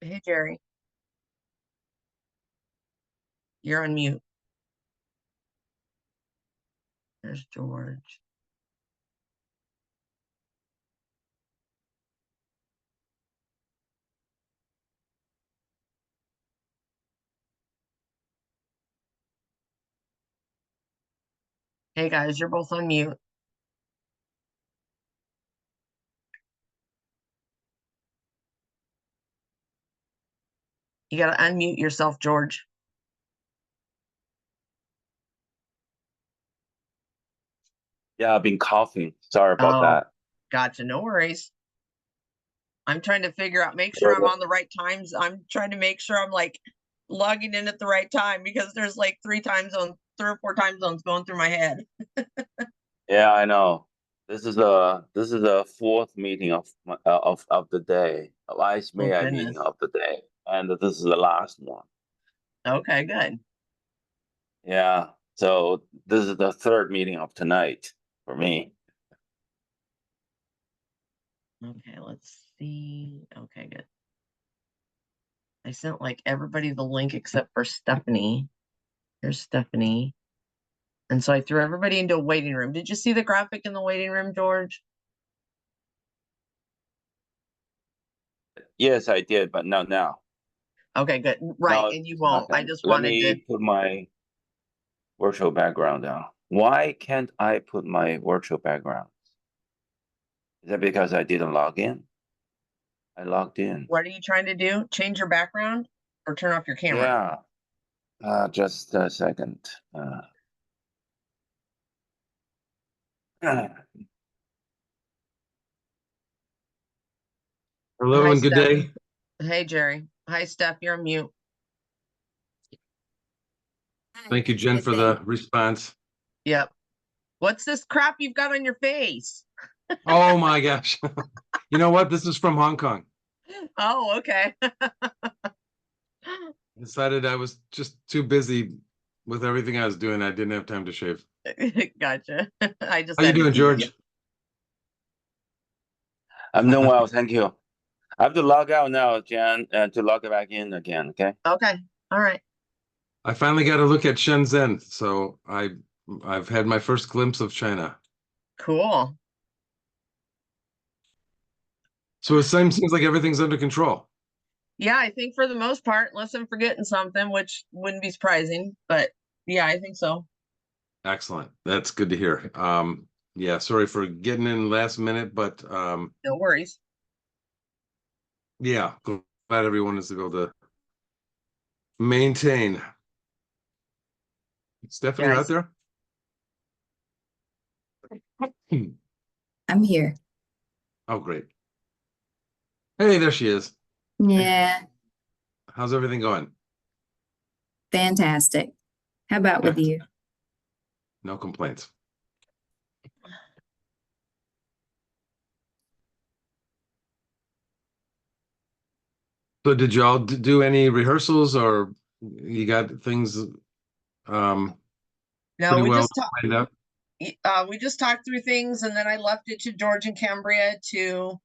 Hey, Jerry, you're on mute. There's George. Hey, guys, you're both on mute. You got to unmute yourself, George. Yeah, I've been coughing. Sorry about Oh, that. gotcha. No worries. I'm trying to figure out, make sure I'm on the right times. I'm trying to make sure I'm like logging in at the right time because there's like three or four time zones going through my head. Yeah, I know. This is the fourth meeting of the day, last Oh, May meeting goodness. of the day, and this is the last one. Okay, good. Yeah, so this is the third meeting of tonight for me. Okay, let's see. Okay, good. I sent like everybody the link except for Stephanie. Here's Stephanie. And so I threw everybody into a waiting room. Did you see the graphic in the waiting room, George? Yes, I did, but not now. Okay, good. Right. No, And you it's not won't. I coming. just Let wanted to. me put my virtual background down. Why can't I put my virtual background? Is that because I didn't log in? I logged in. What are you trying to do? Change your background or turn off your camera? Yeah. Just a second. Hello Hi, and good Steph. day. Hey, Jerry. Hi, Steph. You're on mute. Thank you, Jen, Good for day. the response. Yep. What's this crap you've got on your face? Oh my gosh. You know what? This is from Hong Kong. Oh, okay. Decided I was just too busy with everything I was doing. I didn't have time to shave. Gotcha. I just How you had to doing, tease you. George? I'm doing well, thank you. I have to log out now, Jan, to log back in again, okay? Okay. All right. I finally got to look at Shenzhen, so I've had my first glimpse of China. Cool. So it seems like everything's under control. Yeah, I think for the most part, unless I'm forgetting something, which wouldn't be surprising, but yeah, I think so. Excellent. That's good to hear. Yeah, sorry for getting in last minute, but No worries. yeah, glad everyone is able to maintain. Stephanie, you out Guys, there? I'm here. Oh, great. Hey, there she is. Yeah, How's everything going? fantastic. How about with you? No complaints. So did y'all do any rehearsals or you got things no, pretty well lined up? we just talked through things, and then I left it to George and Cambria to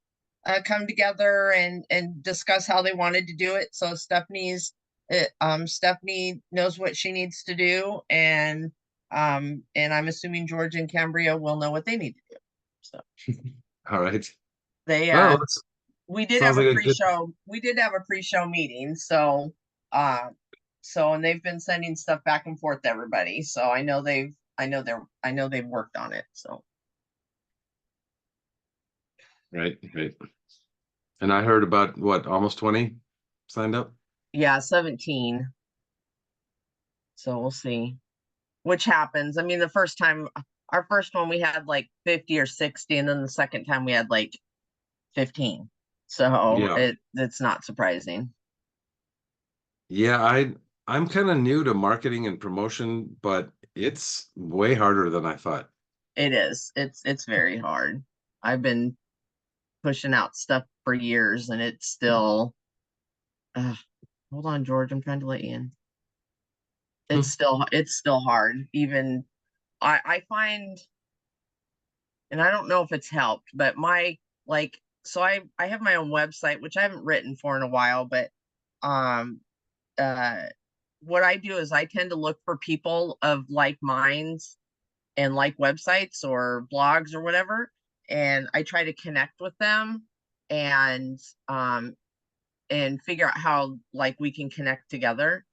come together and discuss how they wanted to do it. So Stephanie knows what she needs to do, and I'm assuming George and Cambria will know what they need to do. So All right. they Well, that we did have sounds a like a good, pre-show meeting, so and they've been sending stuff back and forth to everybody, so I know they've worked on it. So right, right. And I heard about what, almost 20 signed up? yeah, 17. So we'll see which happens. I mean, our first one we had like 50 or 60, and then the second time we had like 15. So Yeah. it's not surprising. Yeah, I'm kind of new to marketing and promotion, but it's way harder than I thought. It is. It's very hard. I've been pushing out stuff for years, and it's still uh, hold on, George, I'm trying to let you in. It's still hard. Even I find, and I don't know if it's helped, but my like so I have my own website, which I haven't written for in a while, but um, what I do is I tend to look for people of like minds and like websites or blogs or whatever, and I try to connect with them and um and figure out how like we can connect together.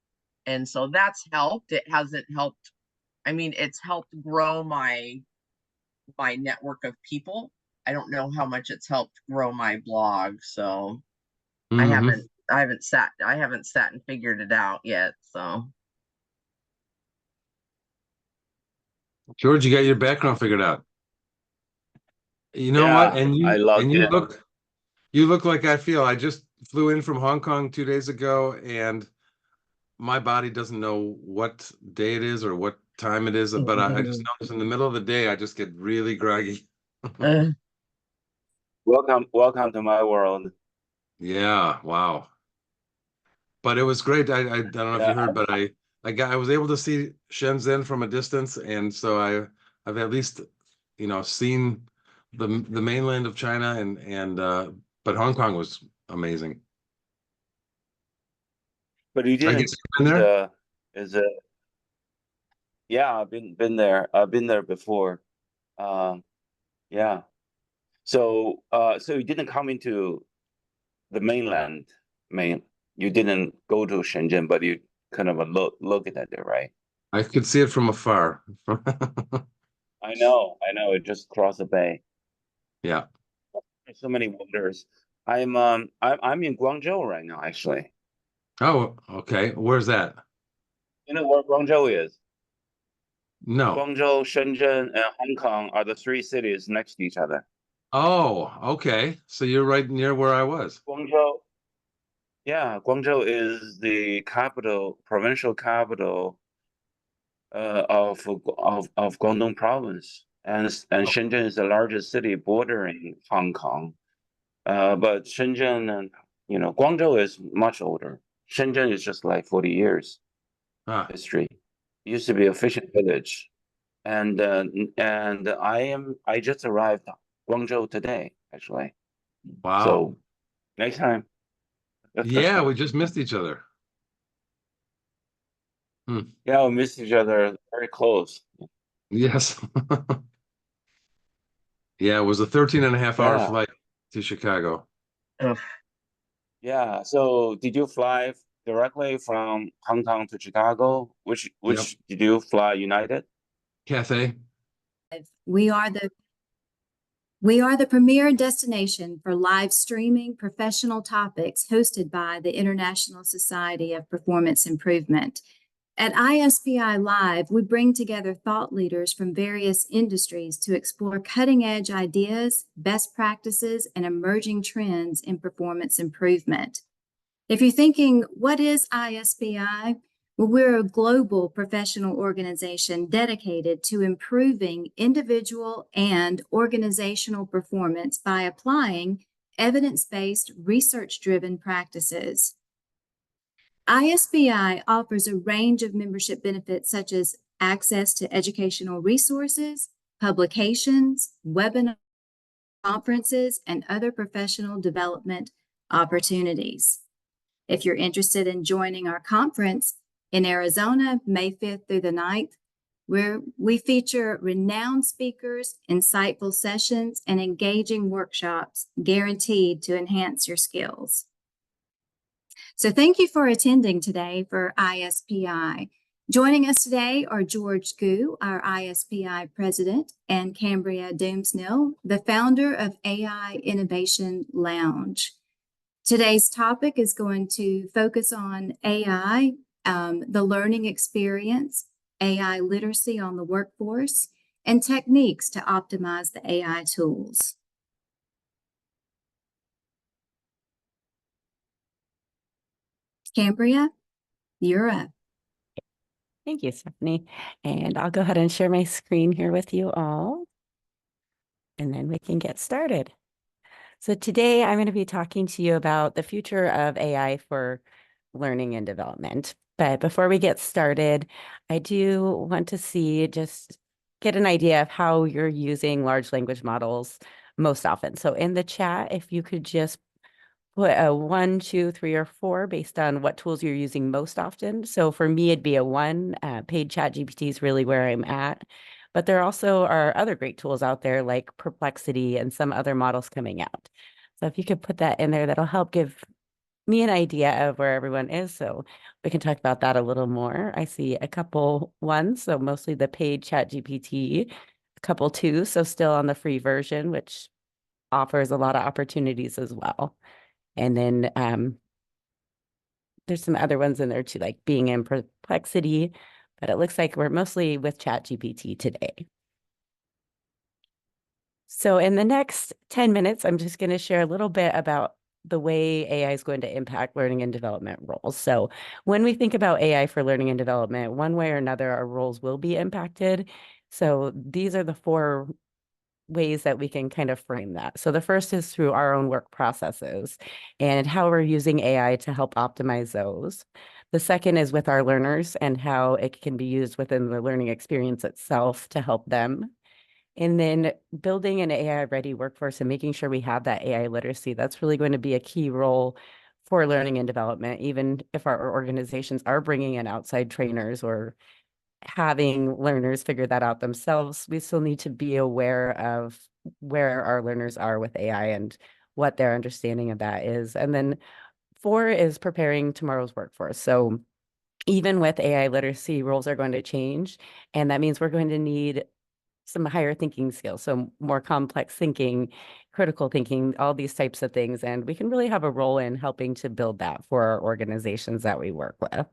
And so that's helped. It hasn't helped. I mean, it's helped grow my network of people. I don't know how much it's helped grow my blog, so I Hmm. haven't I haven't sat and figured it out yet. So George, you got your background figured out. You know what? Yeah, I And logged in. you look like I feel. I just flew in from Hong Kong 2 days ago, and my body doesn't know what day it is or what time it is, but I just notice in the middle of the day I just get really groggy. uh, Welcome to my world. Yeah, wow. But it was great. I don't know if Yeah, you heard, but I was able to see Shenzhen from a distance, and so I've at least seen the mainland of China, and but Hong Kong was amazing. but you I didn't. guess you've been there. Is a Yeah, I've been there. I've been there before. Um, yeah. So you didn't come into the mainland, main. You didn't go to Shenzhen, but you kind of look at it, right? I could see it from afar. I know. It just crossed the bay. Yeah. There's so many wonders. I'm in Guangzhou right now, actually. Oh, okay. Where's that? You know where Guangzhou is? No. Guangzhou, Shenzhen, and Hong Kong are the three cities next to each other. Oh, okay. So you're right near where I was. Guangzhou, yeah, Guangzhou is the capital, provincial capital of Guangdong province, and Oh, Shenzhen is the largest city bordering Hong Kong. But Shenzhen and Guangzhou is much older. Shenzhen is just like 40 years ah, history. It used to be a fishing village, and I just arrived Guangzhou today, actually. wow. So next time, Yeah, we just missed each other. Hmm. yeah, we miss each other very close. Yes. Yeah, it was a 13 and a half hour Yeah, flight to Chicago. ugh. yeah. So did you fly directly from Hong Kong to Chicago? Which Yep. which did you fly United? Cathay. We are the We are the premier destination for live streaming professional topics hosted by the International Society of Performance Improvement. At ISPI Live, we bring together thought leaders from various industries to explore cutting edge ideas, best practices, and emerging trends in performance improvement. If you're thinking, what is ISPI? Well, we're a global professional organization dedicated to improving individual and organizational performance by applying evidence-based, research-driven practices. ISBI offers a range of membership benefits such as access to educational resources, publications, webinars, conferences, and other professional development opportunities. If you're interested in joining our conference in Arizona, May 5th through the 9th, where we feature renowned speakers, insightful sessions, and engaging workshops guaranteed to enhance your skills. So thank you for attending today for ISPI. Joining us today are George Gu, our ISPI president, and Cambria Doomsnell, the founder of AI Innovation Lounge. Today's topic is going to focus on AI, the learning experience, AI literacy on the workforce, and techniques to optimize the AI tools. Cambria, you're up. Thank you, Stephanie. And I'll go ahead and share my screen here with you all, and then we can get started. So today I'm going to be talking to you about the future of AI for learning and development. But before we get started, I do want to just get an idea of how you're using large language models most often. So in the chat, if you could just put a 1, 2, 3, or 4 based on what tools you're using most often. So for me, it'd be a 1. Paid ChatGPT is really where I'm at. But there also are other great tools out there like Perplexity and some other models coming out. So if you could put that in there, that'll help give me an idea of where everyone is. So we can talk about that a little more. I see a couple 1s, so mostly the paid ChatGPT, a couple 2s, so still on the free version, which offers a lot of opportunities as well. And then there's some other ones in there too, like being in Perplexity, but it looks like we're mostly with ChatGPT today. So in the next 10 minutes, I'm just going to share a little bit about the way AI is going to impact learning and development roles. So when we think about AI for learning and development, one way or another, our roles will be impacted. So these are the 4 ways that we can kind of frame that. So the first is through our own work processes and how we're using AI to help optimize those. The second is with our learners and how it can be used within the learning experience itself to help them. And then building an AI-ready workforce and making sure we have that AI literacy, that's really going to be a key role for learning and development, even if our organizations are bringing in outside trainers or having learners figure that out themselves. We still need to be aware of where our learners are with AI and what their understanding of that is. And then 4 is preparing tomorrow's workforce. So even with AI literacy, roles are going to change. And that means we're going to need some higher thinking skills, so more complex thinking, critical thinking, all these types of things. And we can really have a role in helping to build that for our organizations that we work with.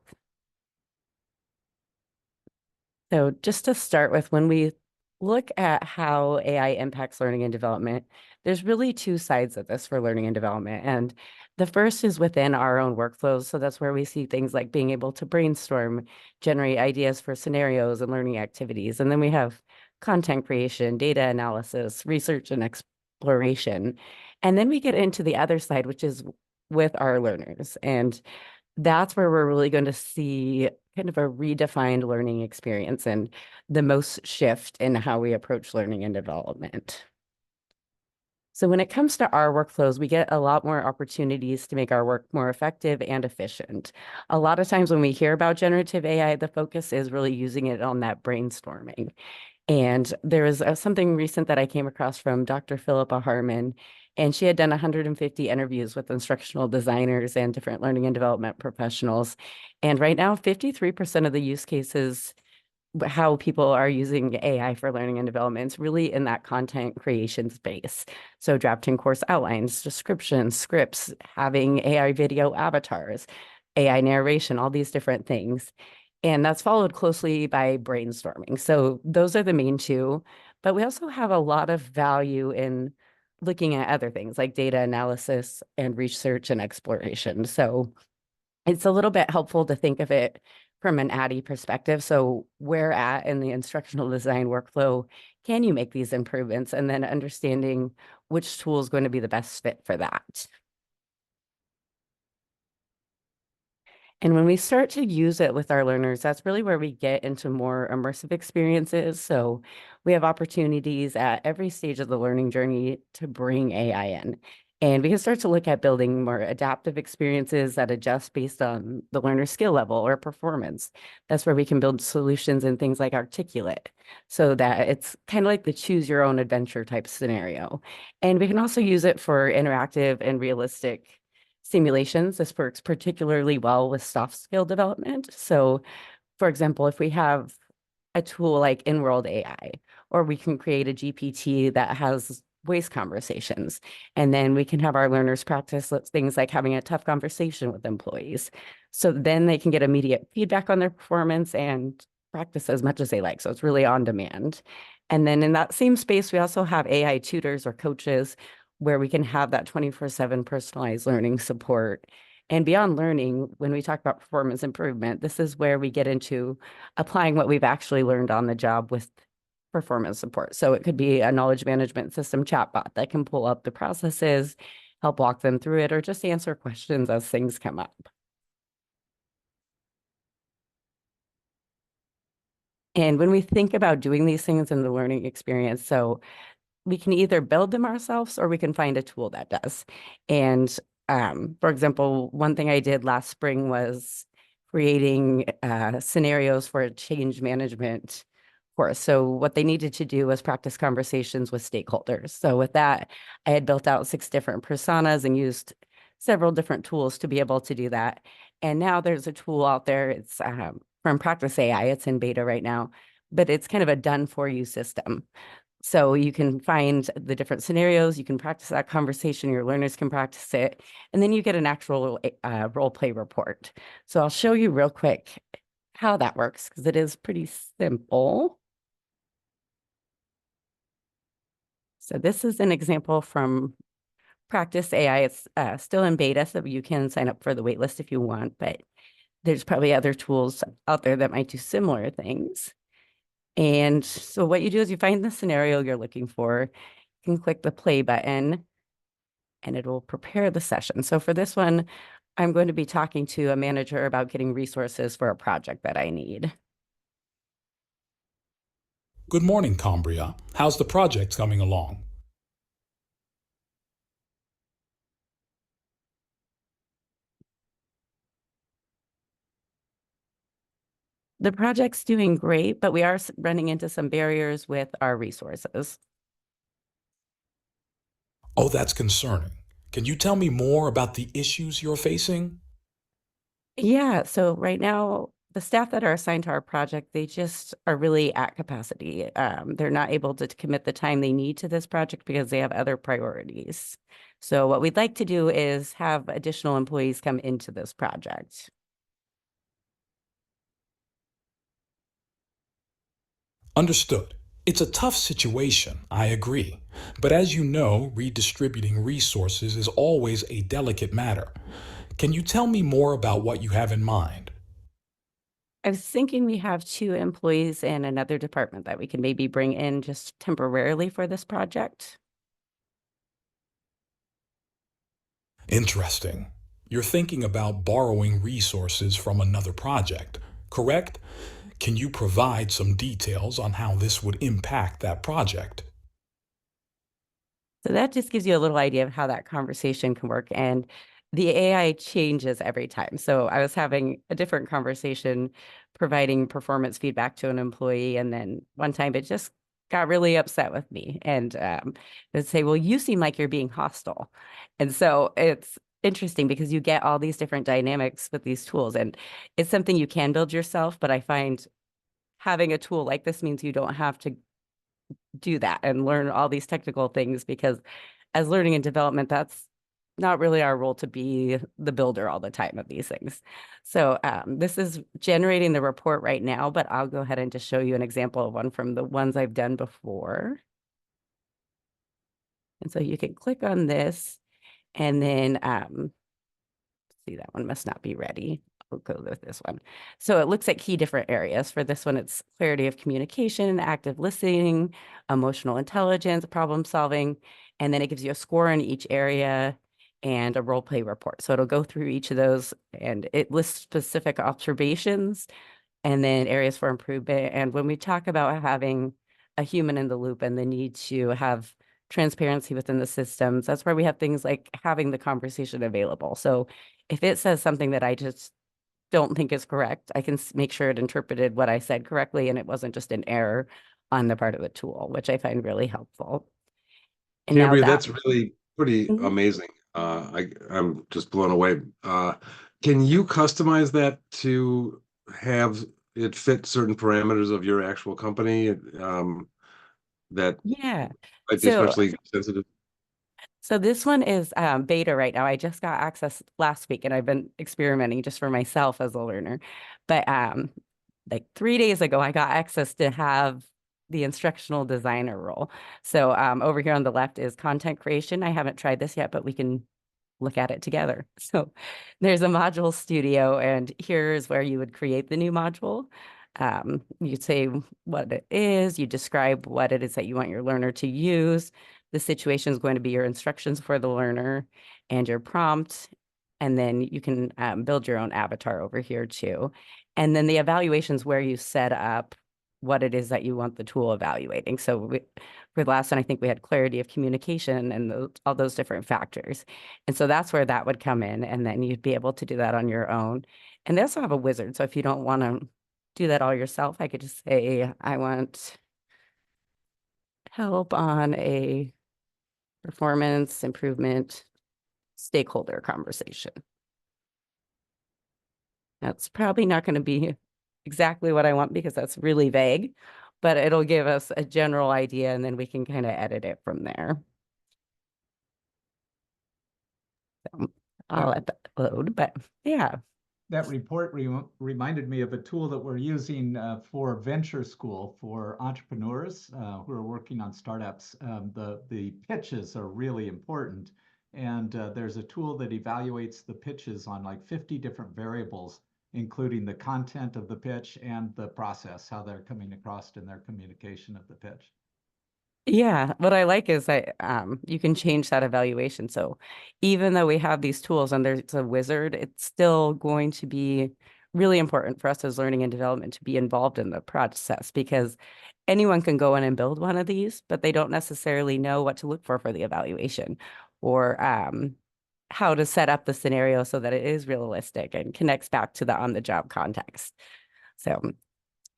So just to start with, when we look at how AI impacts learning and development, there's really 2 sides of this for learning and development. And the first is within our own workflows. So that's where we see things like being able to brainstorm, generate ideas for scenarios and learning activities. And then we have content creation, data analysis, research and exploration. And then we get into the other side, which is with our learners. And that's where we're really going to see kind of a redefined learning experience and the most shift in how we approach learning and development. So when it comes to our workflows, we get a lot more opportunities to make our work more effective and efficient. A lot of times when we hear about generative AI, the focus is really using it on that brainstorming. And there was something recent that I came across from Dr. Philippa Harmon, and she had done 150 interviews with instructional designers and different learning and development professionals. And right now, 53% of the use cases, how people are using AI for learning and development is really in that content creation space. So drafting course outlines, descriptions, scripts, having AI video avatars, AI narration, all these different things. And that's followed closely by brainstorming. So those are the main 2, but we also have a lot of value in looking at other things like data analysis and research and exploration. So it's a little bit helpful to think of it from an ADDIE perspective. So where at in the instructional design workflow can you make these improvements, and then understanding which tool is going to be the best fit for that. And when we start to use it with our learners, that's really where we get into more immersive experiences. So we have opportunities at every stage of the learning journey to bring AI in. And we can start to look at building more adaptive experiences that adjust based on the learner's skill level or performance. That's where we can build solutions in things like Articulate, so that it's kind of like the choose your own adventure type scenario. And we can also use it for interactive and realistic simulations. This works particularly well with soft skill development. So, for example, if we have a tool like in-world AI, or we can create a GPT that has voice conversations, and then we can have our learners practice things like having a tough conversation with employees. So then they can get immediate feedback on their performance and practice as much as they like. So it's really on demand. And then in that same space, we also have AI tutors or coaches where we can have that 24/7 personalized learning support. And beyond learning, when we talk about performance improvement, this is where we get into applying what we've actually learned on the job with performance support. So it could be a knowledge management system chatbot that can pull up the processes, help walk them through it, or just answer questions as things come up. And when we think about doing these things in the learning experience, so we can either build them ourselves or we can find a tool that does. And For example, one thing I did last spring was creating scenarios for a change management course. So what they needed to do was practice conversations with stakeholders. So with that, I had built out 6 different personas and used several different tools to be able to do that. And now there's a tool out there. It's from Practice AI. It's in beta right now, but it's kind of a done for you system. So you can find the different scenarios, you can practice that conversation, your learners can practice it, and then you get an actual role play report. So I'll show you real quick how that works because it is pretty simple. So this is an example from Practice AI. It's still in beta, so you can sign up for the waitlist if you want, but there's probably other tools out there that might do similar things. And so what you do is you find the scenario you're looking for, you can click the play button, and it will prepare the session. So for this one, I'm going to be talking to a manager about getting resources for a project that I need. Good morning, Cambria. How's the project coming along? The project's doing great, but we are running into some barriers with our resources. Oh, that's concerning. Can you tell me more about the issues you're facing? Yeah, so right now, the staff that are assigned to our project, they just are really at capacity. They're not able to commit the time they need to this project because they have other priorities. So what we'd like to do is have additional employees come into this project. Understood. It's a tough situation, I agree. But as you know, redistributing resources is always a delicate matter. Can you tell me more about what you have in mind? I was thinking we have 2 employees in another department that we can maybe bring in just temporarily for this project. Interesting. You're thinking about borrowing resources from another project, correct? Can you provide some details on how this would impact that project? So that just gives you a little idea of how that conversation can work. And the AI changes every time. So I was having a different conversation providing performance feedback to an employee. And then one time it just got really upset with me and would say, well, you seem like you're being hostile. And so it's interesting because you get all these different dynamics with these tools. And it's something you can build yourself. But I find having a tool like this means you don't have to do that and learn all these technical things because as learning and development, that's not really our role to be the builder all the time of these things. So this is generating the report right now, but I'll go ahead and just show you an example of one from the ones I've done before. And so you can click on this and then see, that one must not be ready. We'll go with this one. So it looks at key different areas. For this one, it's clarity of communication, active listening, emotional intelligence, problem solving, and then it gives you a score in each area and a role play report. So it'll go through each of those and it lists specific observations and then areas for improvement. And when we talk about having a human in the loop and the need to have transparency within the systems, that's where we have things like having the conversation available. So if it says something that I just don't think is correct, I can make sure it interpreted what I said correctly and it wasn't just an error on the part of the tool, which I find really helpful. And now Cambria, that that's really pretty Mhm. amazing. I'm just blown away. Can you customize that to have it fit certain parameters of your actual company that Yeah. might be So especially sensitive? So this one is beta right now. I just got access last week and I've been experimenting just for myself as a learner. But like 3 days ago, I got access to have the instructional designer role. So over here on the left is content creation. I haven't tried this yet, but we can look at it together. So there's a module studio and here's where you would create the new module. You'd say what it is, you describe what it is that you want your learner to use. The situation is going to be your instructions for the learner and your prompt. And then you can build your own avatar over here too. And then the evaluations where you set up what it is that you want the tool evaluating. So for the last one, I think we had clarity of communication and all those different factors. And so that's where that would come in. And then you'd be able to do that on your own. And they also have a wizard. So if you don't want to do that all yourself, I could just say, I want help on a performance improvement stakeholder conversation. That's probably not going to be exactly what I want because that's really vague, but it'll give us a general idea and then we can kind of edit it from there. So I'll let that load, but yeah. That report reminded me of a tool that we're using for venture school for entrepreneurs who are working on startups. The pitches are really important. And there's a tool that evaluates the pitches on like 50 different variables, including the content of the pitch and the process, how they're coming across in their communication of the pitch. Yeah, what I like is that you can change that evaluation. So even though we have these tools and there's a wizard, it's still going to be really important for us as learning and development to be involved in the process because anyone can go in and build one of these, but they don't necessarily know what to look for the evaluation or how to set up the scenario so that it is realistic and connects back to the on-the-job context. So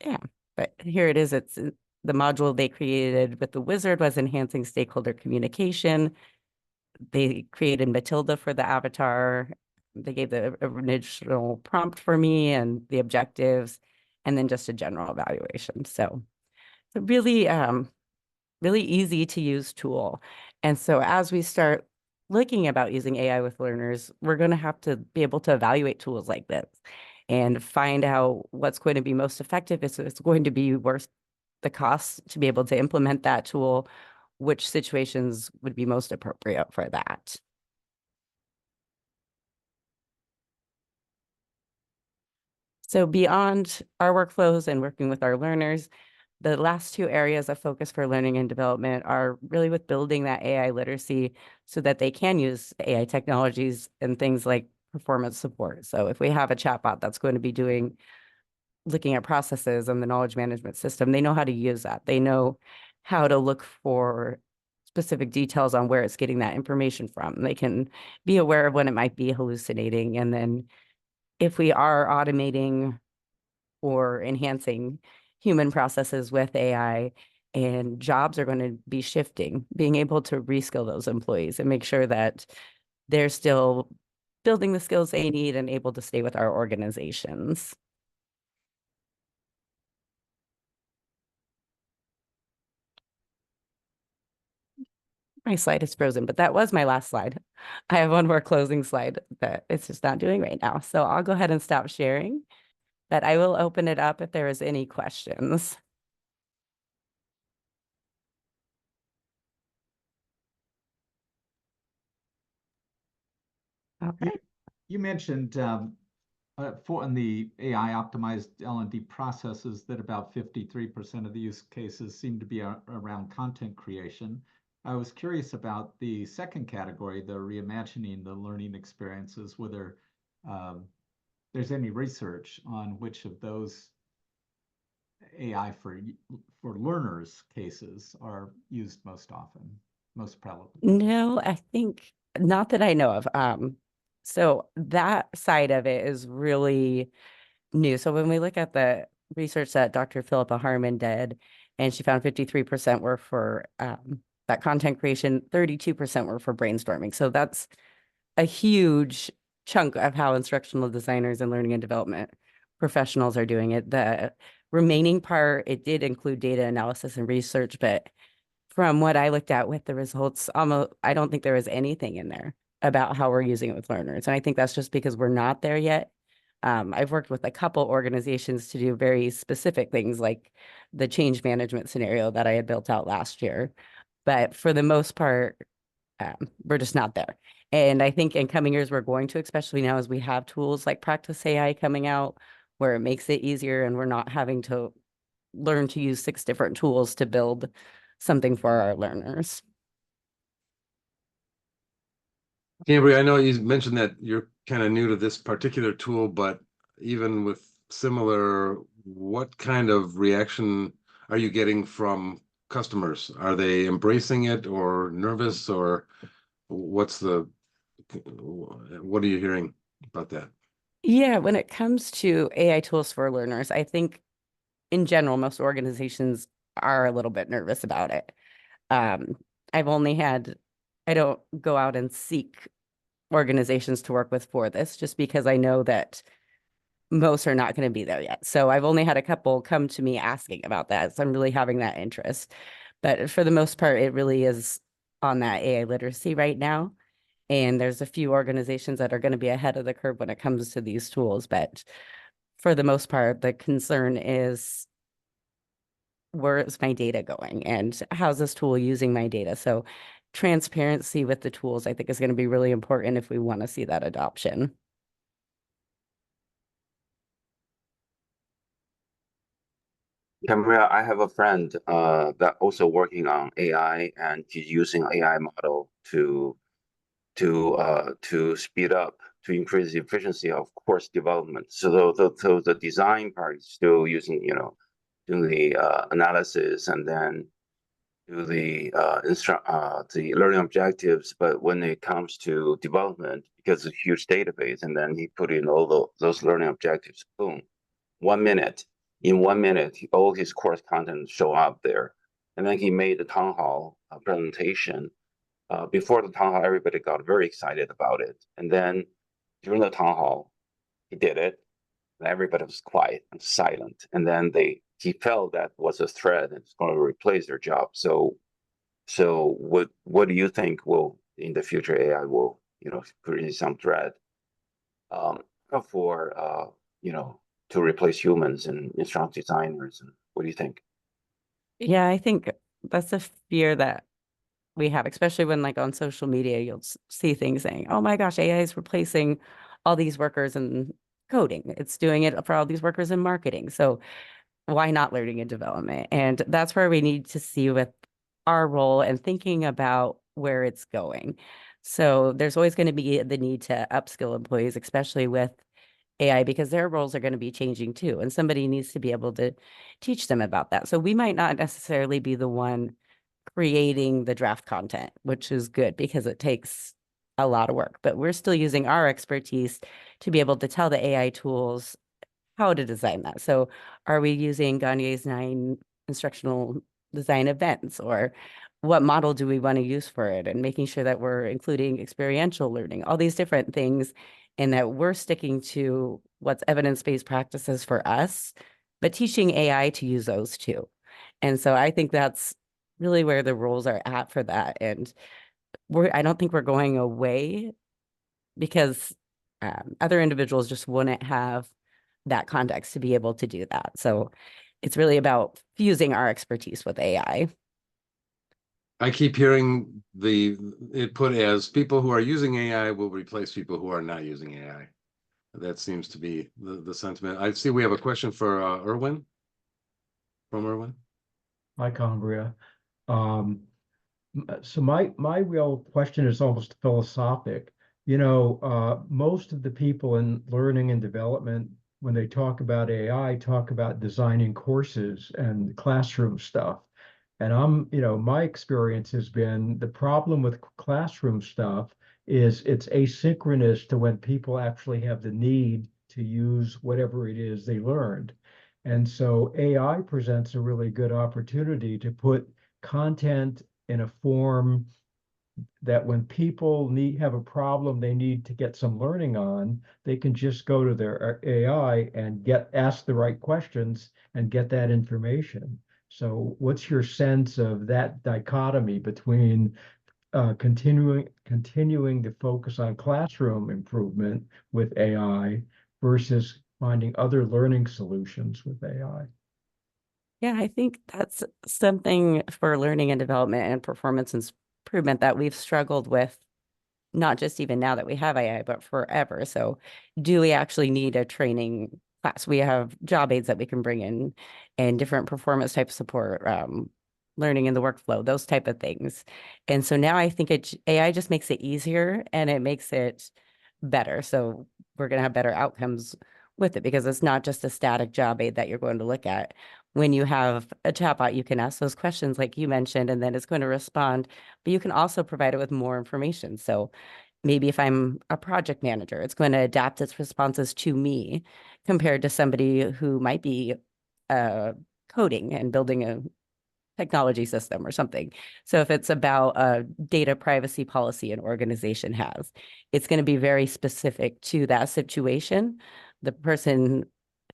yeah, but here it is. It's the module they created with the wizard was enhancing stakeholder communication. They created Matilda for the avatar. They gave the original prompt for me and the objectives, and then just a general evaluation. So it's a really, really easy to use tool. And so as we start looking about using AI with learners, we're going to have to be able to evaluate tools like this and find out what's going to be most effective. If it's going to be worth the cost to be able to implement that tool, which situations would be most appropriate for that. So beyond our workflows and working with our learners, the last two areas of focus for learning and development are really with building that AI literacy so that they can use AI technologies and things like performance support. So if we have a chatbot that's going to be looking at processes and the knowledge management system, they know how to use that. They know how to look for specific details on where it's getting that information from. They can be aware of when it might be hallucinating. And then if we are automating or enhancing human processes with AI, and jobs are going to be shifting, being able to reskill those employees and make sure that they're still building the skills they need and able to stay with our organizations. My slide is frozen, but that was my last slide. I have one more closing slide that it's just not doing right now. So I'll go ahead and stop sharing, but I will open it up if there is any questions. Okay. You mentioned in the AI optimized L&D processes that about 53% of the use cases seem to be around content creation. I was curious about the second category, the reimagining the learning experiences, whether there's any research on which of those AI for learners cases are used most often, most prevalent. No, I think not that I know of. So that side of it is really new. So when we look at the research that Dr. Philippa Harmon did, and she found 53% were for that content creation, 32% were for brainstorming. So that's a huge chunk of how instructional designers and learning and development professionals are doing it. The remaining part, it did include data analysis and research, but from what I looked at with the results, almost I don't think there was anything in there about how we're using it with learners. And I think that's just because we're not there yet. I've worked with a couple organizations to do very specific things like the change management scenario that I had built out last year. But for the most part, we're just not there. And I think in coming years, we're going to, especially now as we have tools like Practice AI coming out, where it makes it easier and we're not having to learn to use 6 different tools to build something for our learners. Cambria, I know you mentioned that you're kind of new to this particular tool, but even with similar what kind of reaction are you getting from customers? Are they embracing it or nervous, or what are you hearing about that? Yeah, when it comes to AI tools for learners, I think in general, most organizations are a little bit nervous about it. Um, I've only had, I don't go out and seek organizations to work with for this just because I know that most are not going to be there yet. So I've only had a couple come to me asking about that. So I'm really having that interest. But for the most part, it really is on that AI literacy right now. And there's a few organizations that are going to be ahead of the curve when it comes to these tools. But for the most part, the concern is where is my data going and how's this tool using my data? So transparency with the tools, I think, is going to be really important if we want to see that adoption. Camilla, I have a friend that also working on AI, and he's using AI model to speed up, to increase the efficiency of course development. So the design part is still using, doing the analysis and then do the learning objectives. But when it comes to development, because it's a huge database, and then he put in all those learning objectives, boom, 1 minute. In 1 minute, all his course content show up there. And then he made the town hall presentation. Before the town hall, everybody got very excited about it. And then during the town hall, he did it, and everybody was quiet and silent. And then he felt that was a threat and it's going to replace their job. So what do you think will in the future AI will create some threat for to replace humans and instructional designers? And what do you think? Yeah, I think that's a fear that we have, especially when like on social media, you'll see things saying, oh my gosh, AI is replacing all these workers in coding. It's doing it for all these workers in marketing. So why not learning and development? And that's where we need to see with our role and thinking about where it's going. So there's always going to be the need to upskill employees, especially with AI, because their roles are going to be changing too. And somebody needs to be able to teach them about that. So we might not necessarily be the one creating the draft content, which is good because it takes a lot of work, but we're still using our expertise to be able to tell the AI tools how to design that. So are we using Gagne's 9 instructional design events, or what model do we want to use for it, and making sure that we're including experiential learning, all these different things, and that we're sticking to what's evidence-based practices for us, but teaching AI to use those too. And so I think that's really where the rules are at for that. And I don't think we're going away because other individuals just wouldn't have that context to be able to do that. So it's really about fusing our expertise with AI. I keep hearing it put as people who are using AI will replace people who are not using AI. That seems to be the sentiment. I see we have a question for Erwin. From Erwin. Hi, Cambria. So my real question is almost philosophic. Most of the people in learning and development, when they talk about AI, talk about designing courses and classroom stuff. And my experience has been the problem with classroom stuff is it's asynchronous to when people actually have the need to use whatever it is they learned. And so AI presents a really good opportunity to put content in a form that when people have a problem they need to get some learning on, they can just go to their AI and ask the right questions and get that information. So what's your sense of that dichotomy between continuing to focus on classroom improvement with AI versus finding other learning solutions with AI? Yeah, I think that's something for learning and development and performance improvement that we've struggled with, not just even now that we have AI, but forever. So do we actually need a training class? We have job aids that we can bring in and different performance type support, learning in the workflow, those type of things. And so now I think AI just makes it easier and it makes it better. So we're going to have better outcomes with it, because it's not just a static job aid that you're going to look at. When you have a chatbot, you can ask those questions like you mentioned, and then it's going to respond, but you can also provide it with more information. So maybe if I'm a project manager, it's going to adapt its responses to me compared to somebody who might be coding and building a technology system or something. So if it's about a data privacy policy an organization has, it's going to be very specific to that situation. The person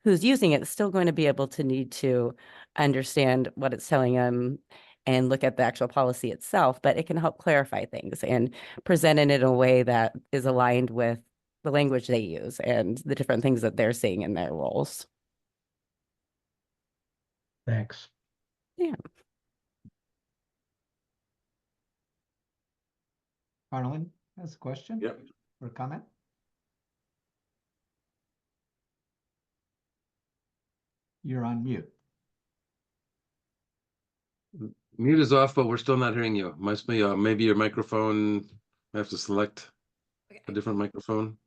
who's using it is still going to be able to need to understand what it's telling them and look at the actual policy itself, but it can help clarify things and present it in a way that is aligned with the language they use and the different things that they're seeing in their roles. Thanks. Yeah. Carlin has a question? Yep. Or a comment? You're on mute. Mute is off, but we're still not hearing you. Must be maybe your microphone. I have to select a different microphone,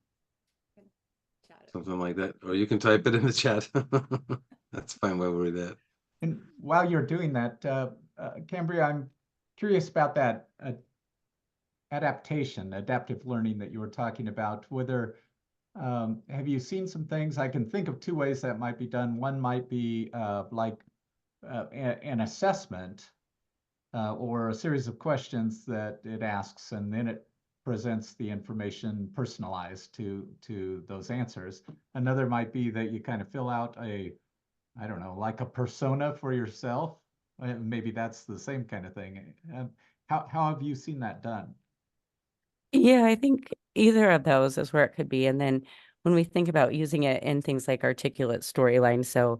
something like that, or you can type it in the chat. That's fine while we're that. And while you're doing that, Cambria, I'm curious about that adaptive learning that you were talking about. Whether have you seen some things? I can think of two ways that might be done. One might be like an assessment or a series of questions that it asks, and then it presents the information personalized to those answers. Another might be that you kind of fill out I don't know, like a persona for yourself. Maybe that's the same kind of thing. How have you seen that done? Yeah, I think either of those is where it could be. And then when we think about using it in things like articulate storylines, so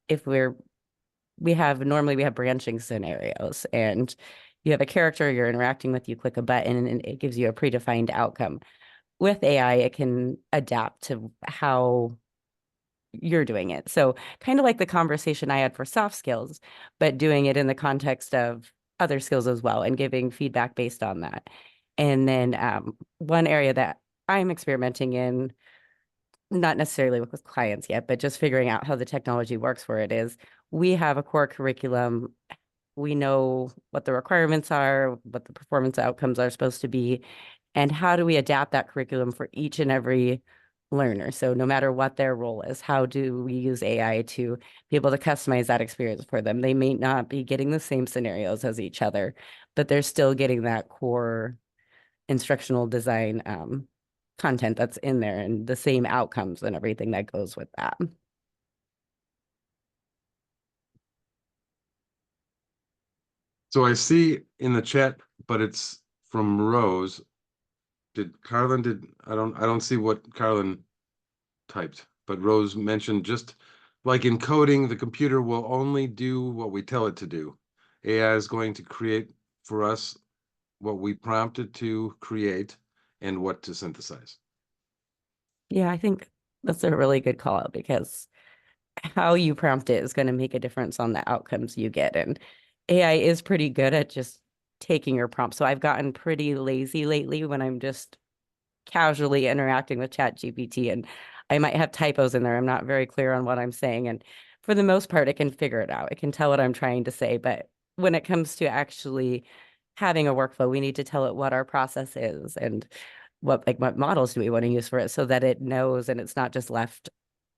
if normally we have branching scenarios, and you have a character you're interacting with, you click a button and it gives you a predefined outcome. With AI, it can adapt to how you're doing it. So kind of like the conversation I had for soft skills, but doing it in the context of other skills as well and giving feedback based on that. And then one area that I'm experimenting in, not necessarily with clients yet, but just figuring out how the technology works where it is. We have a core curriculum. We know what the requirements are, what the performance outcomes are supposed to be, and how do we adapt that curriculum for each and every learner. So no matter what their role is, how do we use AI to be able to customize that experience for them? They may not be getting the same scenarios as each other, but they're still getting that core instructional design content that's in there and the same outcomes and everything that goes with that. So I see in the chat, but it's from Rose. I don't see what Carlin typed, but Rose mentioned just like in coding, the computer will only do what we tell it to do. AI is going to create for us what we prompt it to create and what to synthesize. Yeah, I think that's a really good call out, because how you prompt it is going to make a difference on the outcomes you get. And AI is pretty good at just taking your prompt. So I've gotten pretty lazy lately when I'm just casually interacting with ChatGPT, and I might have typos in there. I'm not very clear on what I'm saying. And for the most part, it can figure it out. It can tell what I'm trying to say. But when it comes to actually having a workflow, we need to tell it what our process is and what models do we want to use for it, so that it knows and it's not just left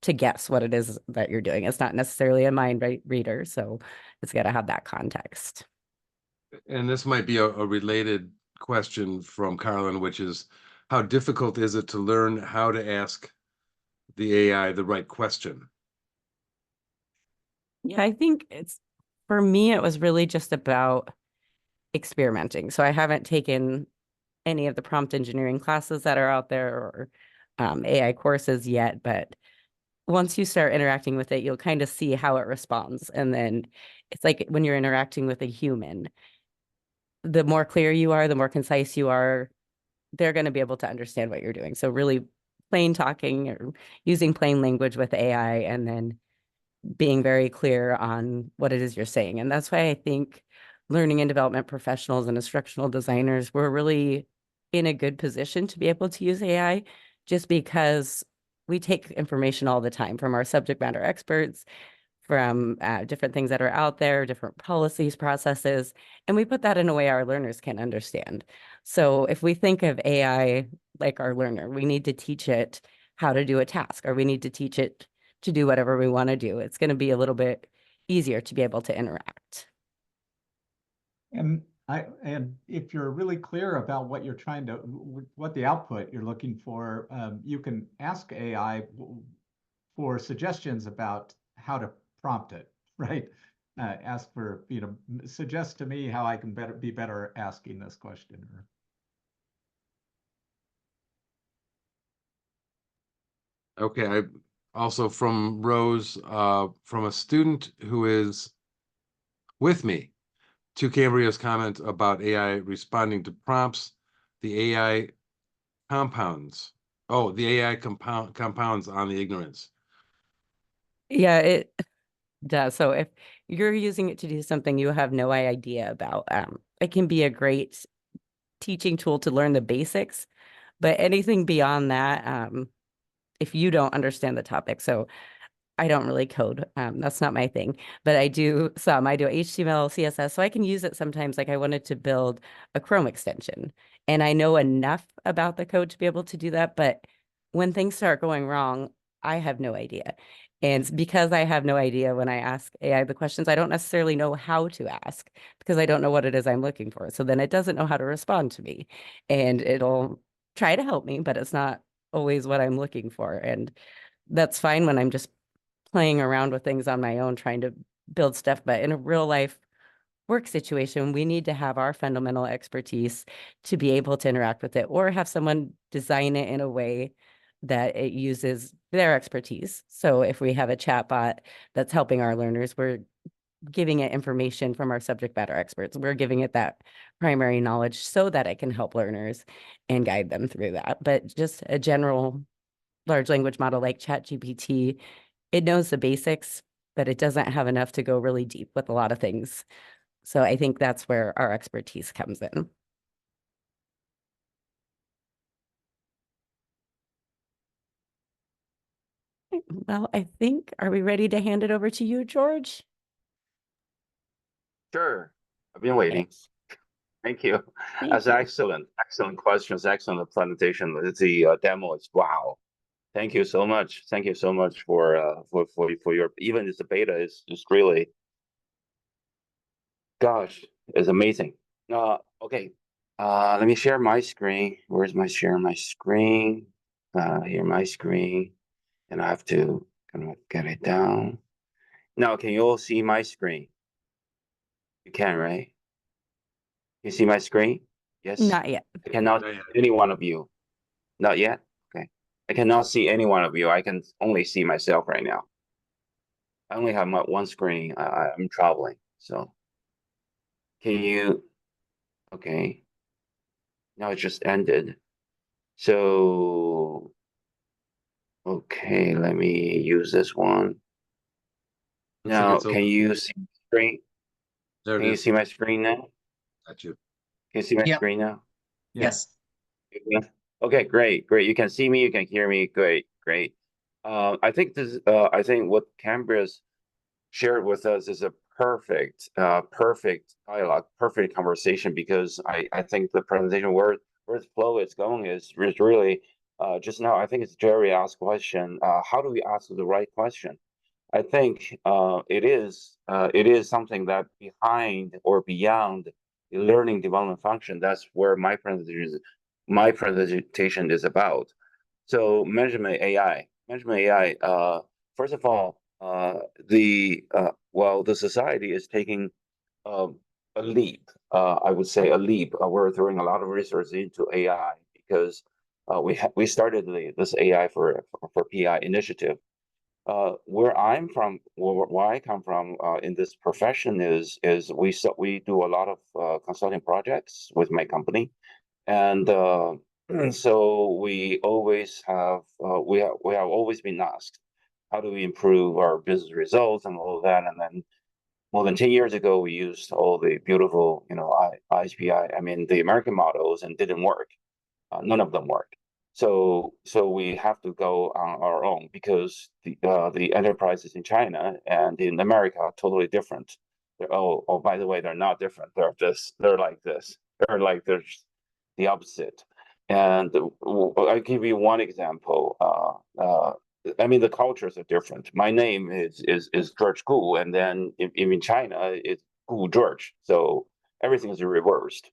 to guess what it is that you're doing. It's not necessarily a mind reader, so it's got to have that context. And this might be a related question from Carlin, which is how difficult is it to learn how to ask the AI the right question? Yeah, I think for me, it was really just about experimenting. So I haven't taken any of the prompt engineering classes that are out there or AI courses yet, but once you start interacting with it, you'll kind of see how it responds. And then it's like when you're interacting with a human, the more clear you are, the more concise you are, they're going to be able to understand what you're doing. So really plain talking or using plain language with AI, and then being very clear on what it is you're saying. And that's why I think learning and development professionals and instructional designers were really in a good position to be able to use AI, just because we take information all the time from our subject matter experts, from different things that are out there, different policies, processes, and we put that in a way our learners can understand. So if we think of AI like our learner, we need to teach it how to do a task, or we need to teach it to do whatever we want to do. It's going to be a little bit easier to be able to interact. And if you're really clear about what you're trying to, what the output you're looking for, you can ask AI for suggestions about how to prompt it, right? Ask for, suggest to me how I can be better asking this question. Okay, I also from Rose, from a student who is with me, to Cambria's comment about AI responding to prompts, the AI compounds. Oh, the AI compounds on the ignorance. Yeah, it does. So if you're using it to do something you have no idea about, it can be a great teaching tool to learn the basics, but anything beyond that, if you don't understand the topic. So I don't really code. That's not my thing, but I do some. I do HTML, CSS, so I can use it sometimes. Like I wanted to build a Chrome extension, and I know enough about the code to be able to do that. But when things start going wrong, I have no idea. And because I have no idea when I ask AI the questions, I don't necessarily know how to ask because I don't know what it is I'm looking for. So then it doesn't know how to respond to me, and it'll try to help me, but it's not always what I'm looking for. And that's fine when I'm just playing around with things on my own, trying to build stuff. But in a real life work situation, we need to have our fundamental expertise to be able to interact with it, or have someone design it in a way that it uses their expertise. So if we have a chatbot that's helping our learners, we're giving it information from our subject matter experts. We're giving it that primary knowledge so that it can help learners and guide them through that. But just a general large language model like ChatGPT, it knows the basics, but it doesn't have enough to go really deep with a lot of things. So I think that's where our expertise comes in. Well, I think, are we ready to hand it over to you, George? Sure. I've been waiting. Yes. Thank you. Thank That's you. excellent questions, excellent presentation. The demo is wow. Thank you so much. Thank you so much for your, even the beta is really, gosh, it's amazing. Okay. Let me share my screen. Where's my share my screen? Here my screen, and I have to kind of get it down. Now, can you all see my screen? You can, right? You see my screen? Yes. Not yet. I cannot see any one of you. Not yet? Okay. I cannot see any one of you. I can only see myself right now. I only have my one screen. I'm traveling. So can you, okay. Now it just ended. So, okay, let me use this one. Looks like Now, it's can open. you see my screen? There it Can you is. see my screen now? Got you. Can you see my Yep. screen now? Yes. Yeah. Okay, great. You can see me, you can hear me. Great. I think what Cambria's shared with us is a perfect dialogue, perfect conversation, because I think the presentation where the flow is going is really just now. I think it's Jerry asked question. How do we ask the right question? I think it is something that behind or beyond the learning development function. That's where my presentation is about. So management AI. First of all, the society is taking a leap. I would say a leap. We're throwing a lot of resources into AI because we started this AI for PI initiative. Where I come from in this profession is we do a lot of consulting projects with my company, and so we have always been asked, how do we improve our business results and all of that, and then more than 10 years ago we used all the beautiful ISPI, I mean the American models, and didn't work. None of them work. So we have to go on our own because the enterprises in China and in America are totally different. By the way, they're not different. They're like this. They're like the opposite. And I'll give you one example. I mean, the cultures are different. My name is George Gu, and then in China it's Gu George. So everything is reversed.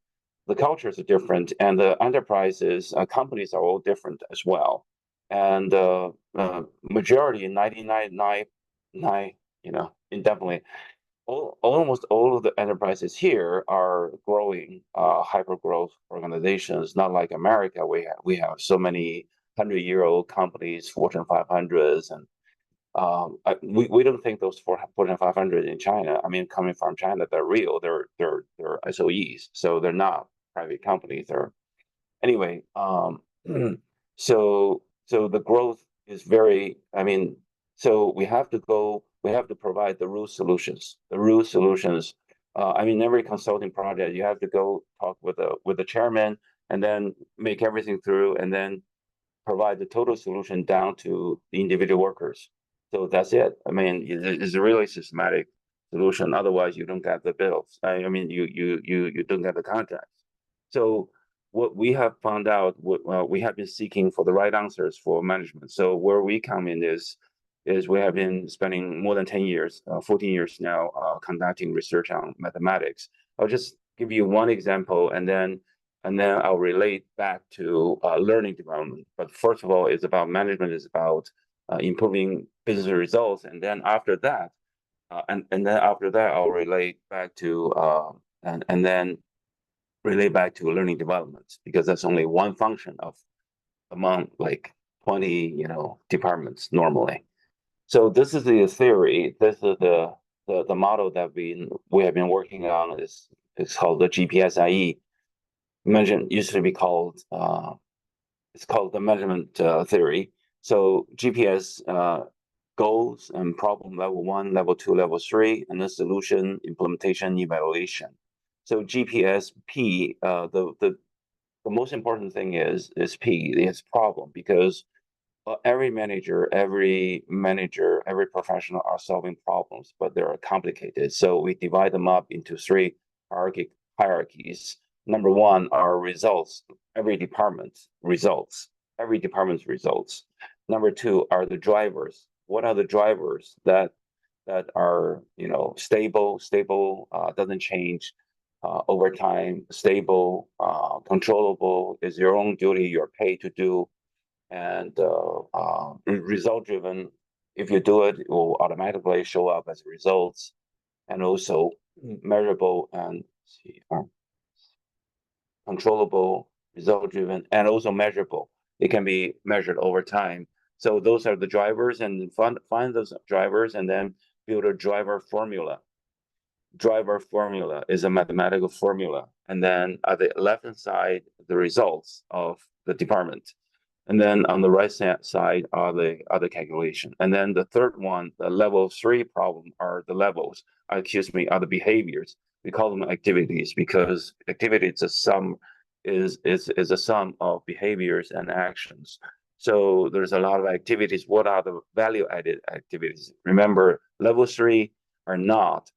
The cultures are different, and the enterprises, companies are all different as well. And majority, 99.9, indefinitely, almost all of the enterprises here are growing, hyper growth organizations. Not like America, we have so many 100-year-old companies, Fortune 500s, and we don't think those Fortune 500 in China. I mean, coming from China, they're real. They're SOEs, so they're not private companies. They're anyway. So the growth is very. I mean, so we have to go. We have to provide the root solutions. The root solutions. I mean, every consulting project, you have to go talk with the chairman, and then make everything through, and then provide the total solution down to the individual workers. So that's it. I mean, it's a really systematic solution. Otherwise, you don't get the bills. I mean, you don't get the contracts. So what we have found out, we have been seeking for the right answers for management. So where we come in is we have been spending more than 10 years, 14 years now, conducting research on mathematics. I'll just give you one example, and then I'll relate back to learning development. But first of all, it's about management, it's about improving business results, and then after that, I'll relate back to and then relate back to learning development, because that's only one function of among like 20 departments normally. So this is the theory. This is the model that we have been working on. It's called the GPSIE. Mentioned used to be called it's called the measurement theory. So GPS goals and problem level 1, level 2, level 3, and the solution implementation evaluation. So GPSP, the most important thing is P, it's problem, because every manager, every professional are solving problems, but they're complicated. So we divide them up into 3 hierarchies. Number 1 are results, every department's results. Number 2 are the drivers. What are the drivers that are stable, doesn't change over time, stable, controllable, is your own duty, you're paid to do, and result driven. If you do it, it will automatically show up as results, and also measurable and controllable, result driven, and also measurable. It can be measured over time. So those are the drivers, and find those drivers, and then build a driver formula. Driver formula is a mathematical formula, and then at the left hand side, the results of the department. And then on the right side are the other calculation. And then the third one, the level 3 problem, are the levels, are the behaviors. We call them activities because activity is a sum of behaviors and actions. So there's a lot of activities. What are the value added activities? Remember, level 3 are not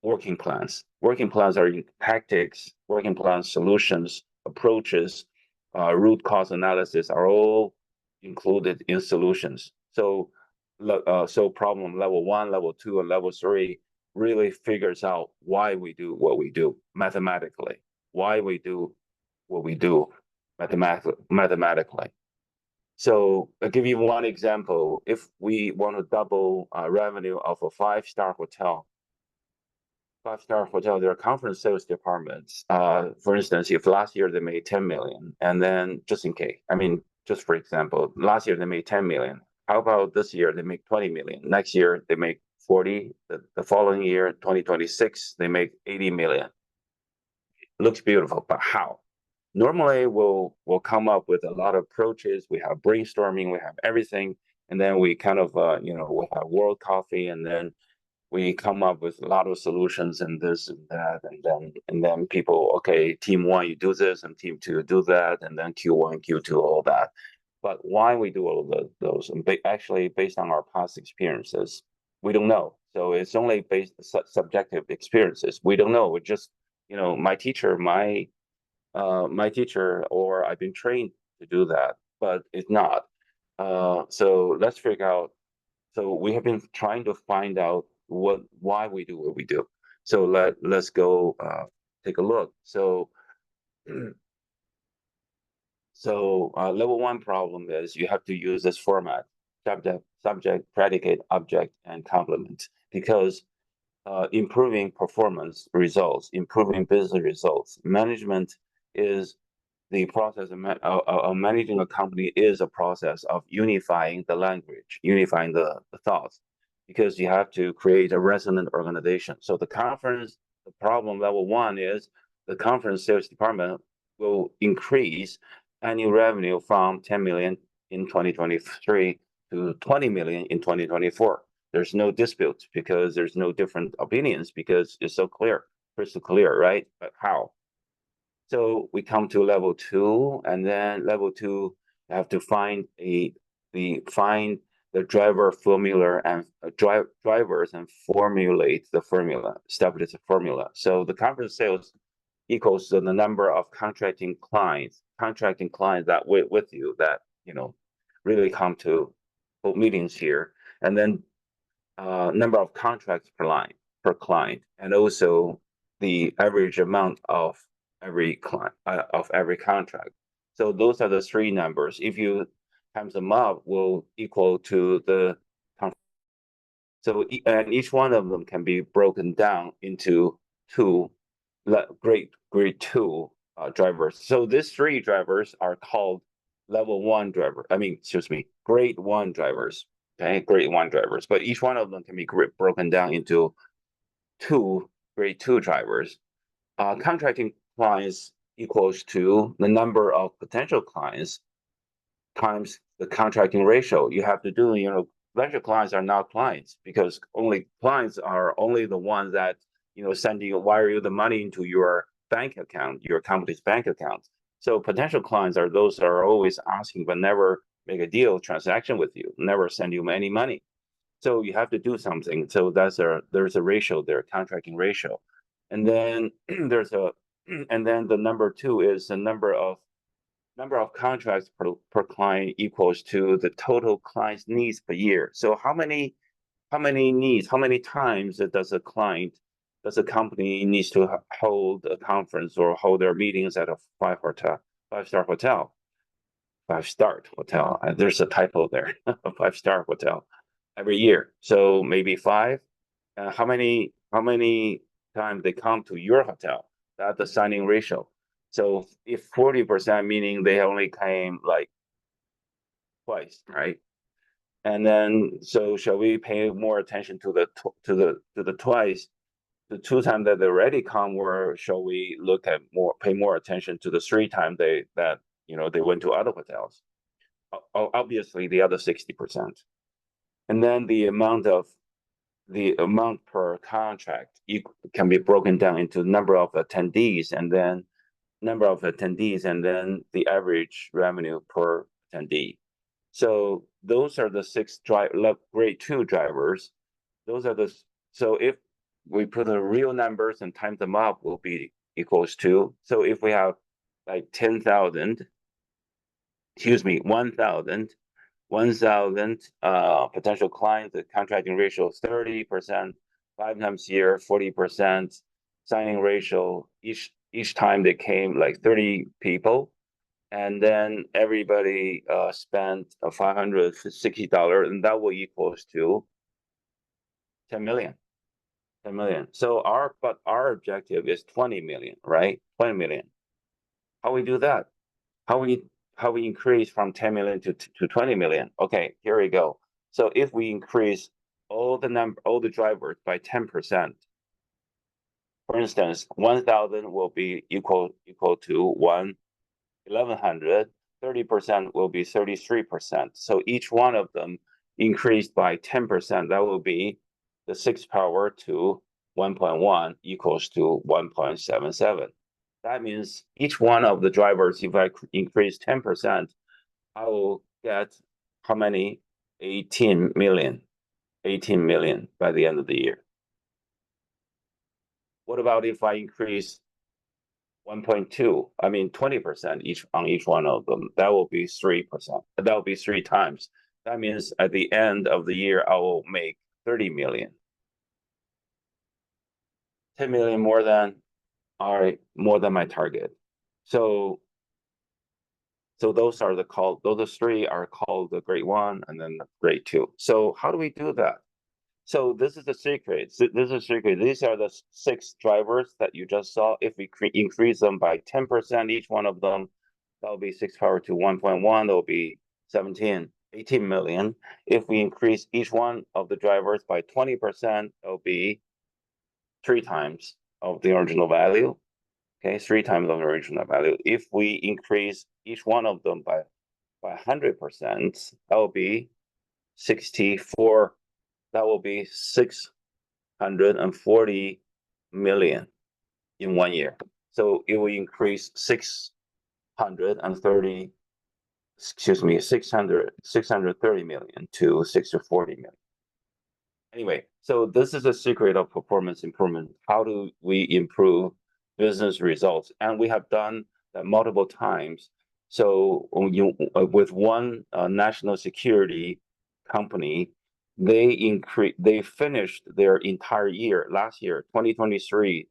working plans. Working plans are tactics, working plans, solutions, approaches, root cause analysis are all included in solutions. So problem level 1, level 2, and level 3 really figures out why we do what we do mathematically. Why we do what we do mathematically. So I'll give you one example. If we want to double revenue of a 5-star hotel, there are conference sales departments. For instance, if last year they made 10 million, and then just for example, last year they made 10 million. How about this year they make 20 million? Next year they make 40. The following year, 2026, they make 80 million. Looks beautiful, but how? Normally we'll come up with a lot of approaches. We have brainstorming, we have everything, and then we kind of we have world coffee, and then we come up with a lot of solutions and this and that, and then people, okay, team one, you do this, and team two, do that, and then Q1, Q2, all that. But why we do all of those, and actually based on our past experiences, we don't know. So it's only based subjective experiences. We don't know. We just, my teacher, my teacher, or I've been trained to do that, but it's not. So let's figure out. So we have been trying to find out why we do what we do. So let's go take a look. So level one problem is you have to use this format: subject, predicate, object, and complement, because improving performance results, improving business results, management is the process of managing a company is a process of unifying the language, unifying the thoughts, because you have to create a resonant organization. So the problem level one is the conference sales department will increase annual revenue from 10 million in 2023 to 20 million in 2024. There's no dispute because there's no different opinions, because it's so clear, crystal clear, right? But how? So we come to level two, and then level two, you have to find the driver formula and drivers and formulate the formula, establish the formula. So the conference sales equals to the number of contracting clients that with you that really come to hold meetings here, and then number of contracts per client, and also the average amount of every client of every contract. So those are the three numbers. If you times them up, will equal to the so and each one of them can be broken down into two grade two drivers. So these three drivers are called level one driver. Grade one drivers. Okay, grade one drivers. But each one of them can be broken down into two grade two drivers. Contracting clients equals to the number of potential clients times the contracting ratio. You have to do, venture clients are not clients, because only clients are only the ones that, wire you the money into your bank account, your company's bank account. So potential clients are those that are always asking but never make a deal transaction with you, never send you any money. So you have to do something. So there's a ratio there, contracting ratio. And then and then the number two is the number of contracts per client equals to the total client's needs per year. So how many times does a company needs to hold a conference or hold their meetings at a five-star hotel? Five-star hotel. There's a typo there. A five-star hotel every year. So maybe five. How many times they come to your hotel? That's the signing ratio. So if 40%, meaning they only came like twice, right? And then, so shall we pay more attention to the twice, the two times that they already come, or shall we pay more attention to the three times they went to other hotels? Obviously, the other 60%. And then the amount per contract can be broken down into number of attendees, and then the average revenue per attendee. So those are the six grade two drivers. So if we put the real numbers and time them up, will be equals to. So if we have like 1,000 potential clients, the contracting ratio is 30%, 5 times a year, 40%, signing ratio, each time they came like 30 people, and then everybody spent $560, and that will equals to 10 million. 10 million. So our objective is 20 million, right? 20 million. How we do that? How we increase from 10 million to 20 million? Okay, here we go. So if we increase all the drivers by 10%, for instance, 1,000 will be equal to 1,100. 30% will be 33%. So each one of them increased by 10%. That will be the 6 power to 1.1 equals to 1.77. That means each one of the drivers, if I increase 10%, I will get how many? 18 million. 18 million by the end of the year. What about if I increase 1.2, I mean 20% each on each one of them? That will be 3%. That will be 3 times. That means at the end of the year, I will make 30 million. 10 million more than, all right, more than my target. So those are those 3 are called the grade 1 and then the grade 2. So how do we do that? So this is the secret. This is a secret. These are the 6 drivers that you just saw. If we increase them by 10%, each one of them, that will be 6 power to 1.1. That will be 18 million. If we increase each one of the drivers by 20%, that will be 3 times of the original value. Okay, 3 times of the original value. If we increase each one of them by 100%, that will be 64. That will be 640 million in 1 year. So it will increase 630 million to 640 million. Anyway, so this is a secret of performance improvement. How do we improve business results? And we have done that multiple times. So with one national security company, they finished their entire year last year, 2023,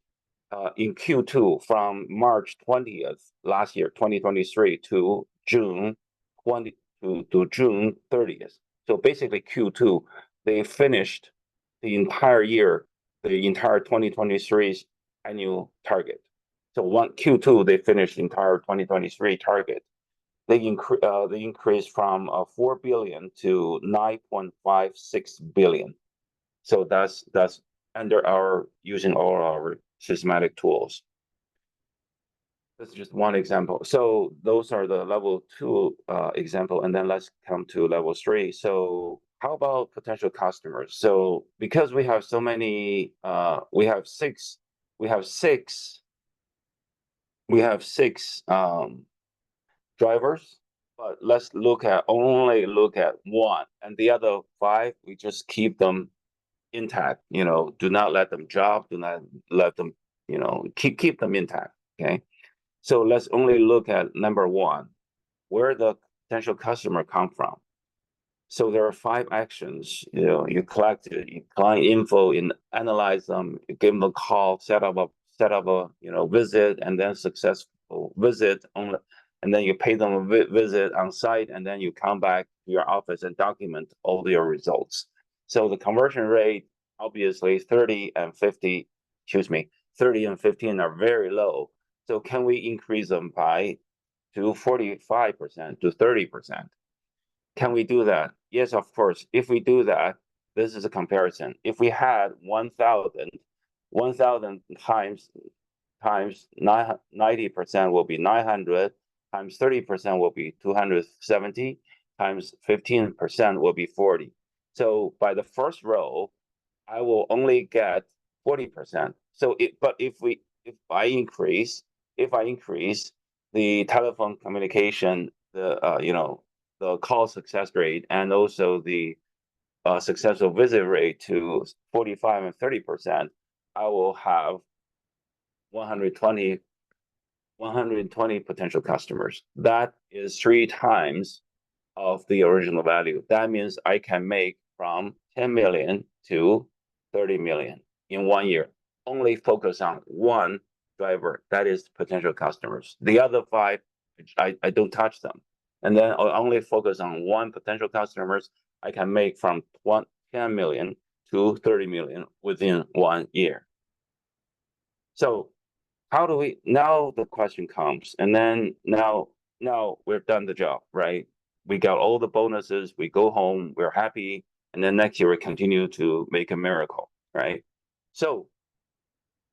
in Q2 from March 20th last year, 2023 to June 30th. So basically Q2, they finished the entire year, the entire 2023's annual target. So Q2, they finished the entire 2023 target. They increased from 4 billion to 9.56 billion. So that's under using all our systematic tools. That's just one example. So those are the level 2 example, and then let's come to level 3. So how about potential customers? So because we have so many, we have six drivers, but let's only look at 1, and the other 5 we just keep them intact. Do not let them drop. Do not let them, keep them intact. Okay. So let's only look at number 1, where the potential customer come from. So there are 5 actions. You collect client info, analyze them, you give them a call, set up a visit, and then successful visit and then you pay them a visit on site, and then you come back to your office and document all your results. So the conversion rate, obviously 30 and 15 are very low. So can we increase them to 45% to 30%? Can we do that? Yes, of course. If we do that, this is a comparison. If we had 1,000 times 90% will be 900, times 30% will be 270, times 15% will be 40. So by the first row, I will only get 40%. So if I increase the telephone communication, the call success rate, and also the successful visit rate to 45 and 30%, I will have 120 potential customers. That is 3 times of the original value. That means I can make from 10 million to 30 million in 1 year. Only focus on 1 driver, that is potential customers. The other 5, I don't touch them. And then I'll only focus on 1 potential customers. I can make from 10 million to 30 million within 1 year. So how do we, now the question comes, and then now we've done the job, right? We got all the bonuses, we go home, we're happy, and then next year we continue to make a miracle, right? So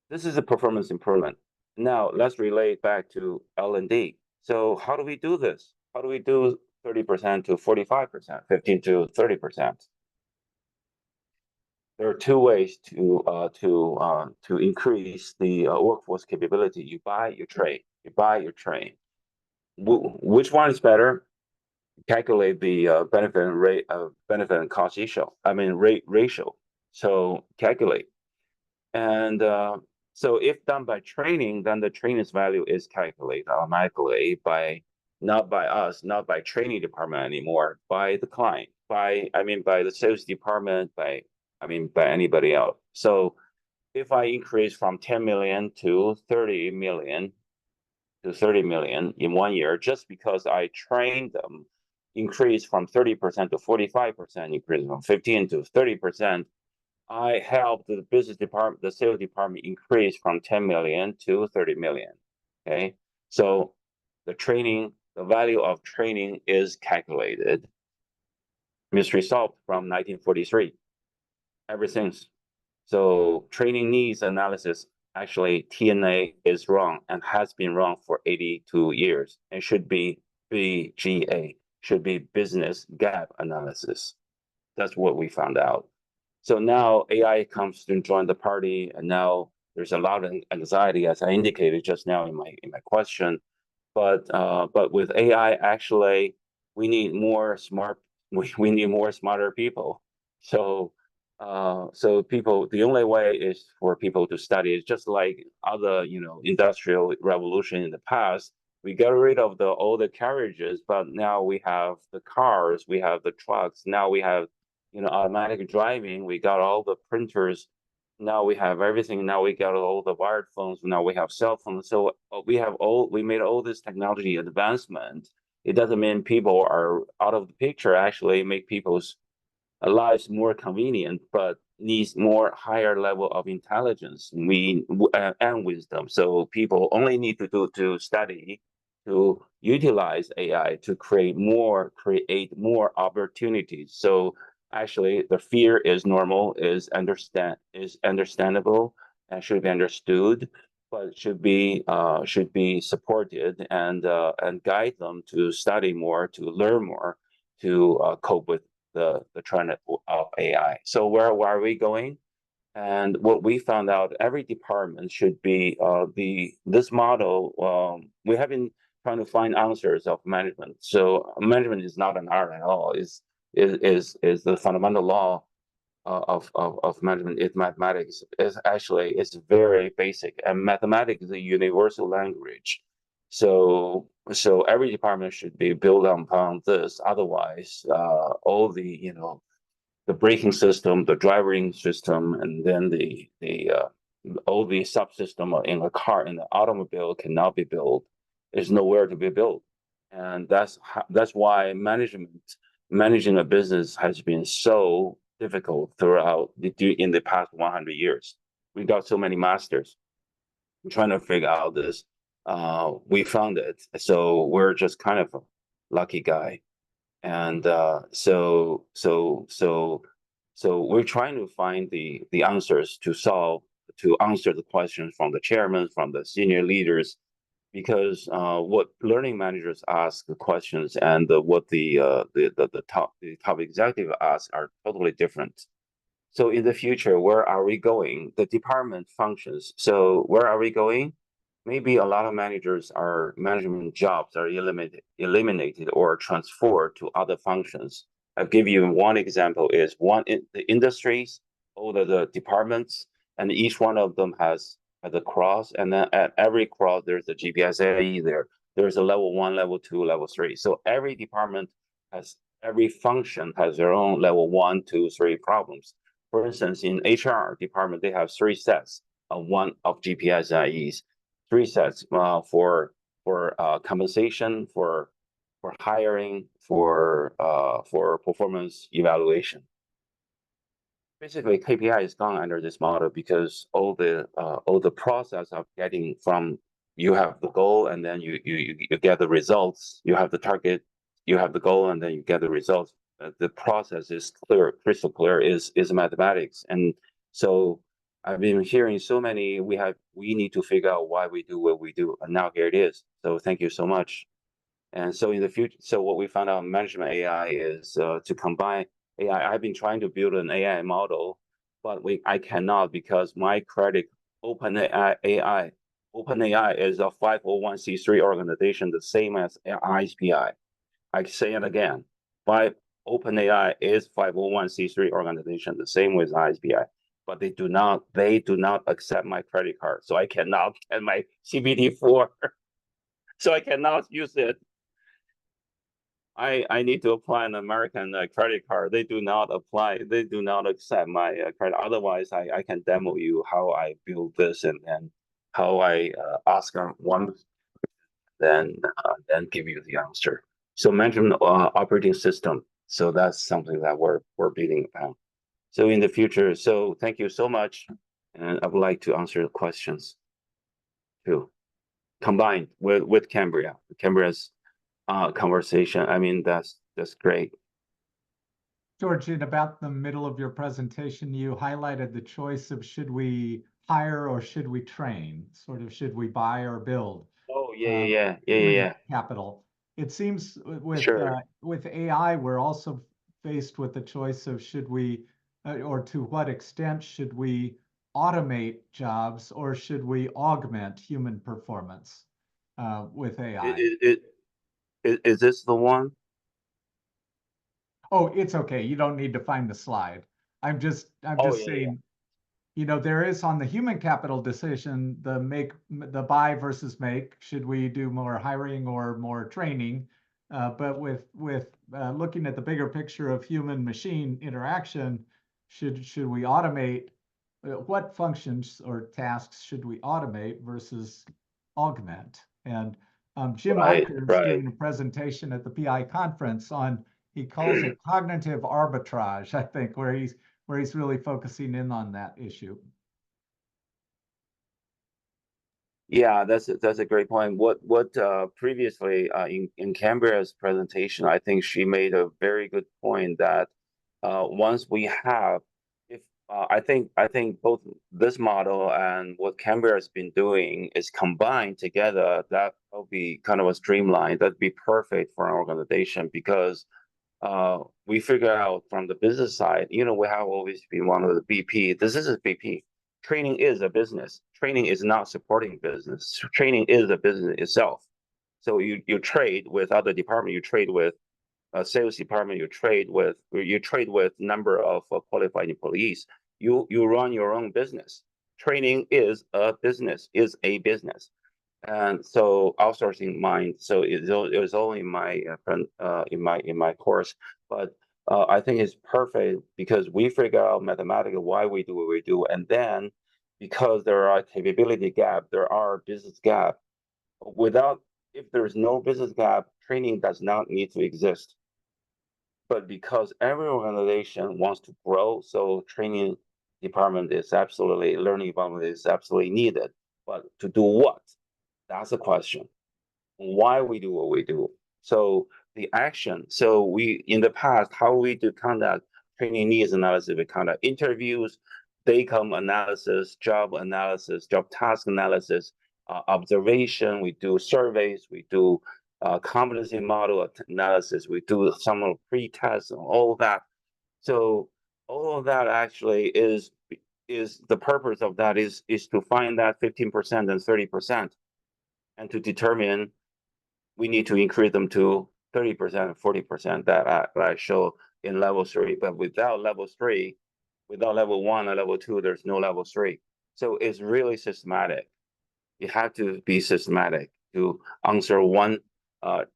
this is a performance improvement. Now let's relate back to L&D. So how do we do this? How do we do 30% to 45%, 15 to 30%? there are two ways to increase the workforce capability. You buy, you train. You buy, you train. Which one is better? Calculate the benefit and cost ratio. I mean rate ratio. So calculate, and so if done by training, then the training's value is calculated automatically by not by us, not by training department anymore, by the client, by the sales department, by anybody else. So if I increase from 10 million to 30 million in 1 year, just because I trained them, increase from 30% to 45%, increase from 15 to 30%, I helped the business department, the sales department increase from 10 million to 30 million. Okay. So the value of training is calculated. Mystery solved from 1943, ever since. So training needs analysis, actually TNA is wrong and has been wrong for 82 years and should be BGA, should be business gap analysis. That's what we found out. So now AI comes to join the party, and now there's a lot of anxiety, as I indicated just now in my question. But with AI, actually, we need more we need more smarter people. So people, the only way is for people to study. It's just like other industrial revolution in the past. We got rid of all the carriages, but now we have the cars, we have the trucks. Now we have automatic driving. We got all the printers. Now we have everything. Now we got all the wired phones. Now we have cell phones. So we made all this technology advancement. It doesn't mean people are out of the picture. Actually, make people's lives more convenient, but needs more higher level of intelligence and wisdom. So people only need to study, to utilize AI to create more opportunities. So actually, the fear is normal, is understandable, and should be understood, but should be supported and guide them to study more, to learn more, to cope with the trend of AI. So where are we going? And what we found out, every department should be this model. We have been trying to find answers of management. So management is not an art at all. Is the fundamental law of management. Is mathematics. It's very basic, and mathematics is a universal language. So every department should be built upon this. Otherwise, all the braking system, the driving system, and then all the subsystem in a car, in the automobile cannot be built. There's nowhere to be built, and that's why managing a business has been so difficult in the past 100 years. We got so many masters trying to figure out this. We found it, so we're just kind of a lucky guy. And so we're trying to find the answers to answer the questions from the chairman, from the senior leaders, because what learning managers ask the questions and what the top executive asks are totally different. So in the future, where are we going? The department functions. So where are we going? Maybe a lot of management jobs are eliminated or transferred to other functions. I'll give you one example is the industries, all the departments, and each one of them has a cross, and then at every cross there's a GPS AE there. There's a level 1, level 2, level 3. So every function has their own level 1, 2, 3 problems. For instance, in HR department, they have 3 sets of GPS AEs. 3 sets for compensation, for hiring, for performance evaluation. Basically, KPI is gone under this model because all the process of getting from you have the goal and then you get the results. You have the target, you have the goal, and then you get the results. The process is clear, crystal clear. Is mathematics, and so I've been hearing so many. We need to figure out why we do what we do, and now here it is. So thank you so much. And so in the future, so what we found out in management AI is to combine AI. I've been trying to build an AI model, but I cannot because my credit OpenAI is a 501c3 organization, the same as ISPI. I say it again, OpenAI is 501c3 organization, the same with ISPI, but they do not accept my credit card, so I cannot get my CBD4, so I cannot use it. I need to apply an American credit card. They do not accept my credit. Otherwise, I can demo you how I build this and how I ask one, then give you the answer. So management operating system. So that's something that we're building upon. So in the future, so thank you so much. And I would like to answer the questions too, combined with Cambria's conversation. I mean, that's great. George, in about the middle of your presentation, you highlighted the choice of should we hire or should we train? Sort of should we buy or build? Oh, yeah. Capital. It seems with Sure. with AI, we're also faced with the choice of should we, or to what extent should we automate jobs or should we augment human performance with AI? Is this the one? Oh, it's okay. You don't need to find the slide. I'm just saying, you know, there is on the human capital decision, the buy versus make, should we do more hiring or more training? But with looking at the bigger picture of human machine interaction, should we automate? What functions or tasks should we automate versus augment? And Jim Eicher's giving a presentation at the PI conference on, he calls it cognitive arbitrage, I think, where he's really focusing in on that issue. Yeah, that's a great point. What previously in Canberra's presentation, I think she made a very good point that once we have, if I think both this model and what Canberra's been doing is combined together, that will be kind of a streamline. That'd be perfect for an organization because we figure out from the business side, you know, we have always been one of the BP. This is a BP. Training is a business. Training is not supporting business. Training is a business itself. So you trade with other department. You trade with sales department. You trade with number of qualified employees. You run your own business. Training is a business. And so outsourcing mine. So it was only my in my course, but I think it's perfect because we figure out mathematically why we do what we do, and then because there are capability gap, there are business gap. If there is no business gap, training does not need to exist. But because every organization wants to grow, so training department is absolutely, learning department is absolutely needed. But to do what? That's the question. Why we do what we do. So the action. So we in the past, how we do conduct training needs analysis, we conduct interviews, DACOM analysis, job task analysis, observation. We do surveys. We do competency model analysis. We do some of pre-tests and all of that. So all of that actually is the purpose of that is to find that 15% and 30%. And to determine, we need to increase them to 30% and 40% that I show in level 3. But without level 3, without level 1 and level 2, there's no level 3. So it's really systematic. You have to be systematic to answer one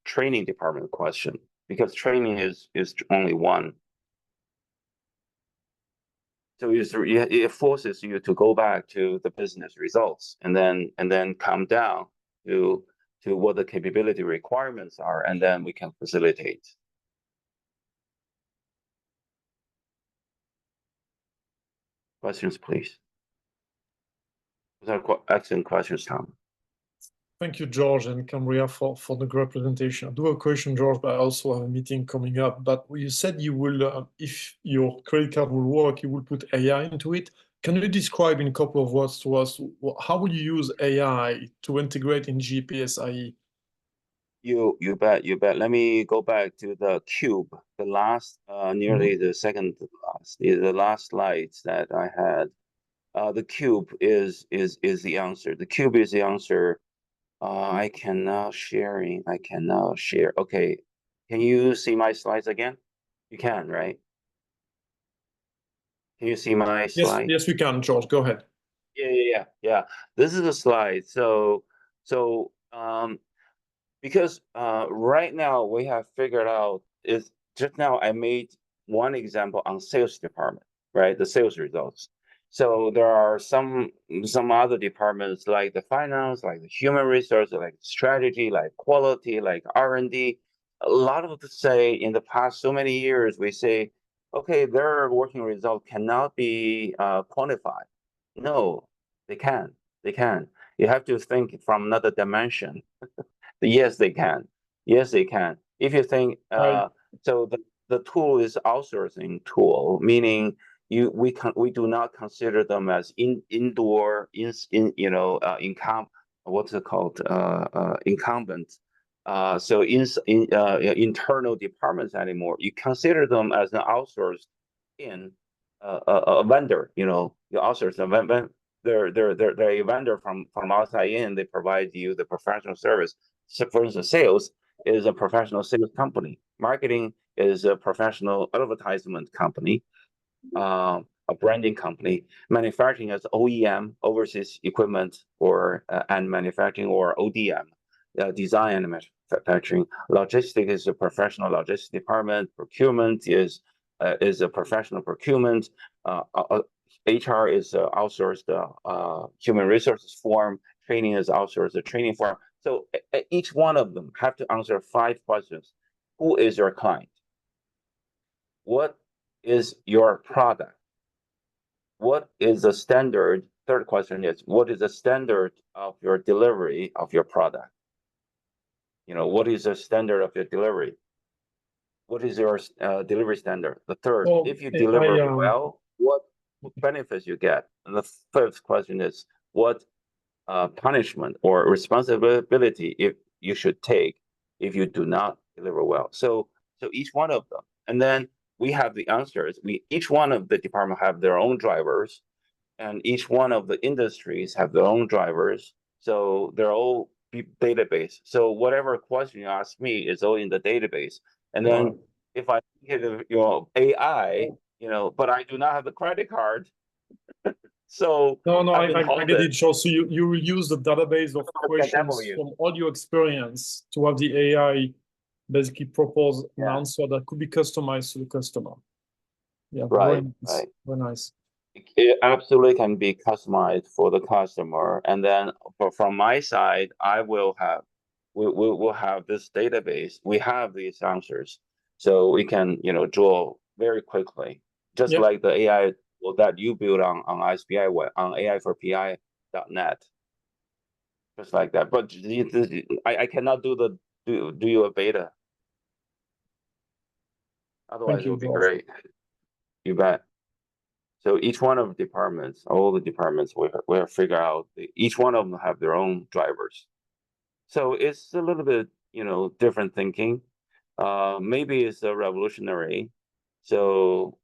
training department question because training is only one. So it forces you to go back to the business results and then come down to what the capability requirements are, and then we can facilitate. Questions, please. Those are excellent questions, Tom. Thank you, George and Cambria, for the great presentation. I do have a question, George, but I also have a meeting coming up. But you said you will, if your credit card will work, you will put AI into it. Can you describe in a couple of words to us, how will you use AI to integrate in GPS IE? You bet, you bet. Let me go back to the cube, the last, nearly the second to last, the last slides that I had. The cube is the answer. The cube is the answer. I can now sharing. I can now share. Okay, can you see my slides again? You can, right? Can you see my Yes, slide? yes, we can, George. Go ahead. Yeah. This is a slide. So because right now we have figured out is just now I made one example on sales department, right? The sales results. So there are some other departments like the finance, like the human resource, like strategy, like quality, like R&D. A lot of say in the past so many years we say, okay, their working result cannot be quantified. No, they can. They can. You have to think from another dimension. Yes, they can. Yes, they can. If you think, Right. so the tool is outsourcing tool, meaning we do not consider them as indoor what's it called incumbent. So internal departments anymore. You consider them as an outsourced in a vendor. You outsource them. They're a vendor from outside in. They provide you the professional service. So for instance, sales is a professional sales company. Marketing is a professional advertisement company, a branding company. Manufacturing is OEM, overseas equipment, or and manufacturing, or ODM, design and manufacturing. Logistics is a professional logistics department. Procurement is a professional procurement. HR is outsourced human resources form. Training is outsourced the training form. So each one of them have to answer 5 questions. Who is your client? What is your product? What is the standard? Third question is, what is the standard of your delivery of your product? What is the standard of your delivery? What is your delivery standard? The third, Well, if you deliver well, what benefits you get? And the fifth question is, what punishment or responsibility if you should take if you do not deliver well? So each one of them, and then we have the answers. Each one of the department have their own drivers, and each one of the industries have their own drivers. So they're all database. So whatever question you ask me is all in the database. And then if I hit AI, but I do not have the credit card, so No, I've I, been I get halted. it, George. So you will use the database of questions you. from all your experience to have the AI basically propose an answer that could be customized to the customer. Yeah, Right, very nice. right. Very nice. It absolutely can be customized for the customer. And then from my side, we'll have this database. We have these answers. So we can, draw very quickly, just Yep. like the AI that you build on SPI on AI4PI.net. Just like that. But I cannot do you a beta. Otherwise, it would be great. You bet. So each one of the departments, all the departments, we figure out each one of them have their own drivers. So it's a little bit, different thinking. Maybe it's a revolutionary. So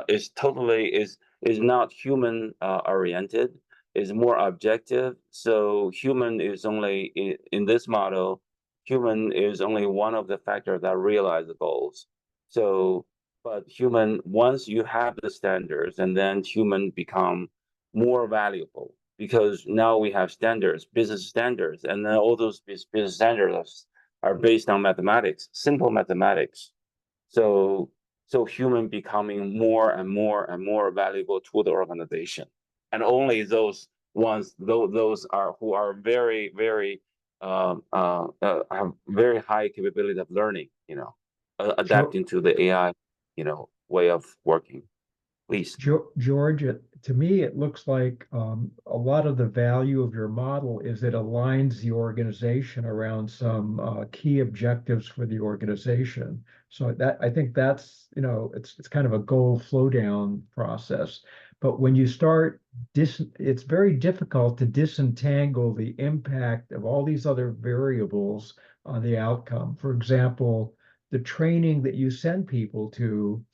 it's totally is not human oriented. Is more objective. So human is only in this model. Human is only one of the factors that realize the goals. So, but human, once you have the standards, and then human become more valuable because now we have standards, business standards, and then all those business standards are based on mathematics, simple mathematics. So human becoming more and more and more valuable to the organization, and only those ones, those are who are very have very high capability of learning, adapting to the AI, way of working. Please. George, to me, it looks like a lot of the value of your model is it aligns the organization around some key objectives for the organization. So I think that's, it's kind of a goal flow down process. But when you start it's very difficult to disentangle the impact of all these other variables on the outcome. For example, the training that you send people to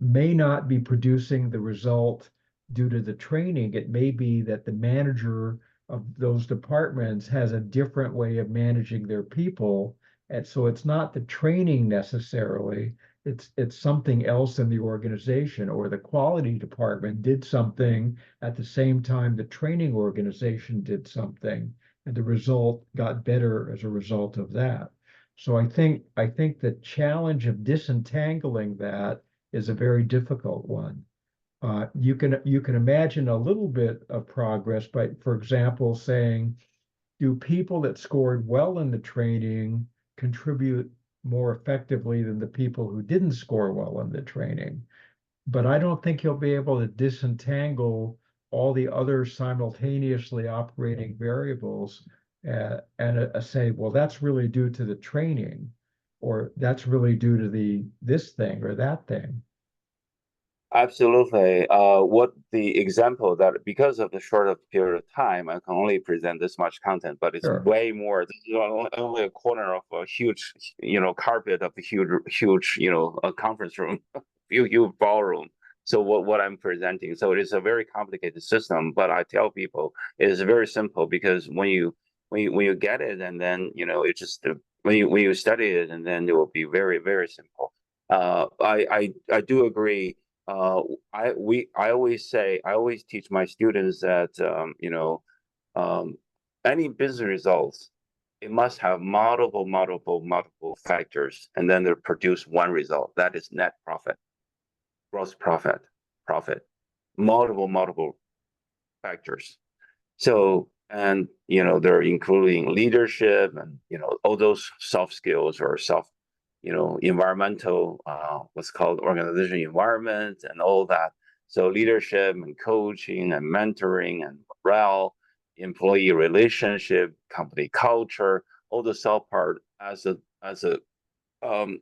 may not be producing the result due to the training. It may be that the manager of those departments has a different way of managing their people. And so it's not the training necessarily, it's something else in the organization, or the quality department did something at the same time the training organization did something, and the result got better as a result of that. So I think the challenge of disentangling that is a very difficult one. You can imagine a little bit of progress by, for example, saying, do people that scored well in the training contribute more effectively than the people who didn't score well in the training? But I don't think you'll be able to disentangle all the other simultaneously operating variables and say, well, that's really due to the training, or that's really due to the this thing or that thing. Absolutely. What the example that because of the short period of time, I can only present this much content, but it's Sure. way more. This is only a corner of a huge, carpet of a huge, a conference room, huge ballroom. So what I'm presenting, so it is a very complicated system, but I tell people it is very simple because when you get it, and then it just when you study it, and then it will be very, very simple. I do agree. I always teach my students that any business results, it must have multiple factors, and then they produce one result. That is net profit, gross profit, multiple factors. So, and they're including leadership and all those soft skills, or environmental, what's called organization environment, and all that. So leadership and coaching and mentoring and morale, employee relationship, company culture, all the self part as a um,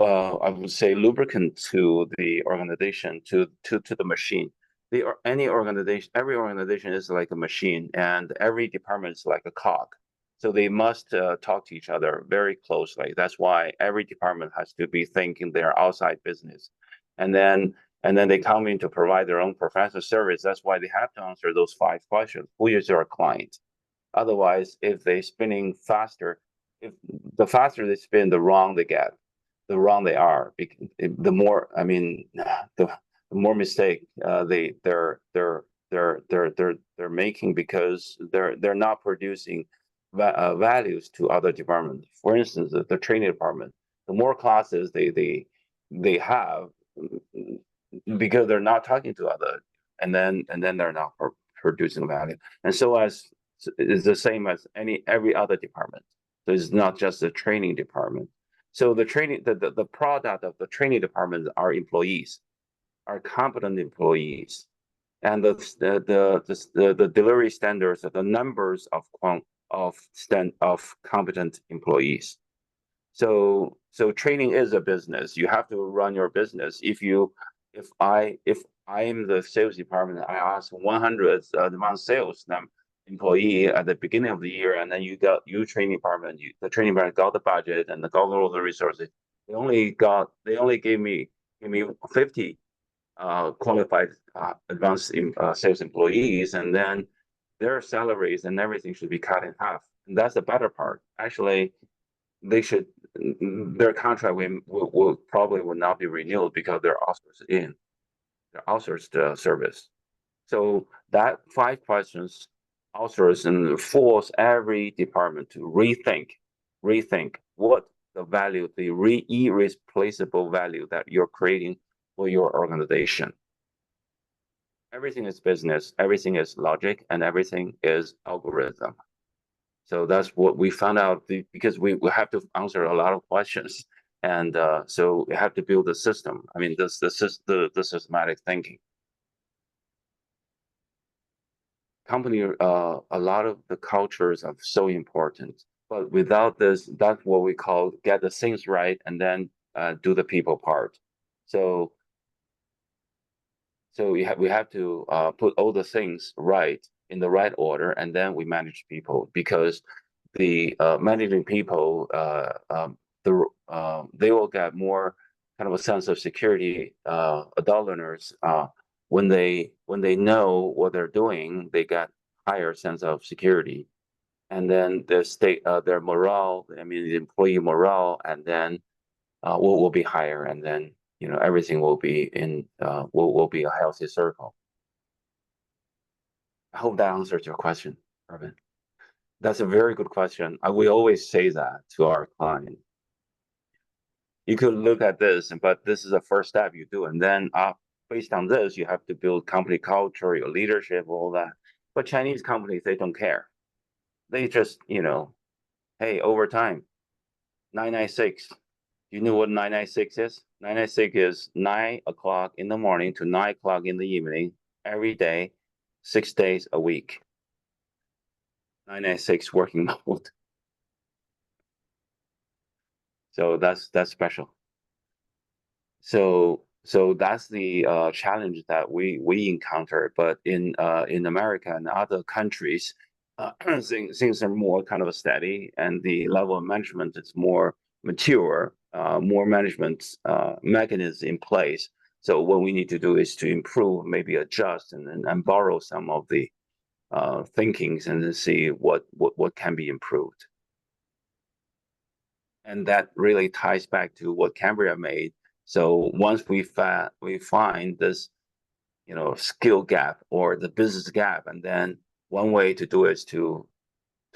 I would say lubricant to the organization, to the machine. Every organization is like a machine, and every department is like a cog. So they must talk to each other very closely. That's why every department has to be thinking their outside business, and then they come in to provide their own professional service. That's why they have to answer those 5 questions: Who is your client? Otherwise, if they spinning faster, if the faster they spin, the wrong they get, the wrong they are. The more, I mean, the more mistake they're making, because they're not producing values to other departments. For instance, the training department, the more classes they have, because they're not talking to other, and then they're not producing value. And so as it's the same as every other department. So it's not just the training department. So the product of the training department are employees, are competent employees, and the delivery standards are the numbers of competent employees. So training is a business. You have to run your business. If I'm the sales department, I ask 100 advanced sales employee at the beginning of the year, and then you training department, the training department got the budget and got all the resources. They only gave me 50 qualified advanced sales employees, and then their salaries and everything should be cut in half. And that's the better part. Actually, their contract will probably not be renewed because they're outsourced service. So that 5 questions outsource and force every department to rethink what the value, the irreplaceable value that you're creating for your organization. Everything is business, everything is logic, and everything is algorithm. So that's what we found out, because we have to answer a lot of questions, and so we have to build a system. I mean, the systematic thinking. Company, a lot of the cultures are so important, but without this, that's what we call get the things right, and then do the people part. So So we have to put all the things right in the right order, and then we manage people, because the managing people, they will get more kind of a sense of security. Adult learners, when they know what they're doing, they get higher sense of security, and then the state, their morale, I mean, the employee morale, and then will be higher, and then everything will be in will be a healthy circle. I hope that answers your question, Irvin. That's a very good question. We always say that to our client. You could look at this, but this is the first step you do, and then based on this, you have to build company culture, your leadership, all that. But Chinese companies, they don't care. They just, hey, overtime, 996. You know what 996 is? 996 is 9 o'clock in the morning to 9 o'clock in the evening, every day, 6 days a week. 996 working mode. So that's special. So that's the challenge that we encounter. But in America and other countries, things are more kind of steady, and the level of management is more mature, more management mechanisms in place. So what we need to do is to improve, maybe adjust, and borrow some of the thinkings, and then see what can be improved. And that really ties back to what Cambria made. So once we find this, skill gap or the business gap, and then one way to do it is to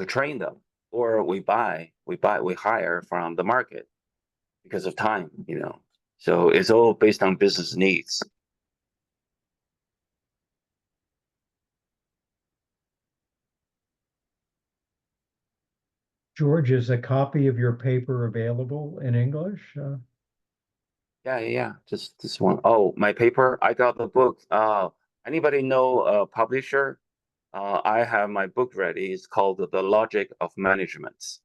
train them, or we hire from the market because of time, So it's all based on business needs. George, is a copy of your paper available in English? Yeah. Just this one. Oh, my paper. I got the book. Anybody know a publisher? I have my book ready. It's called The Logic of Management.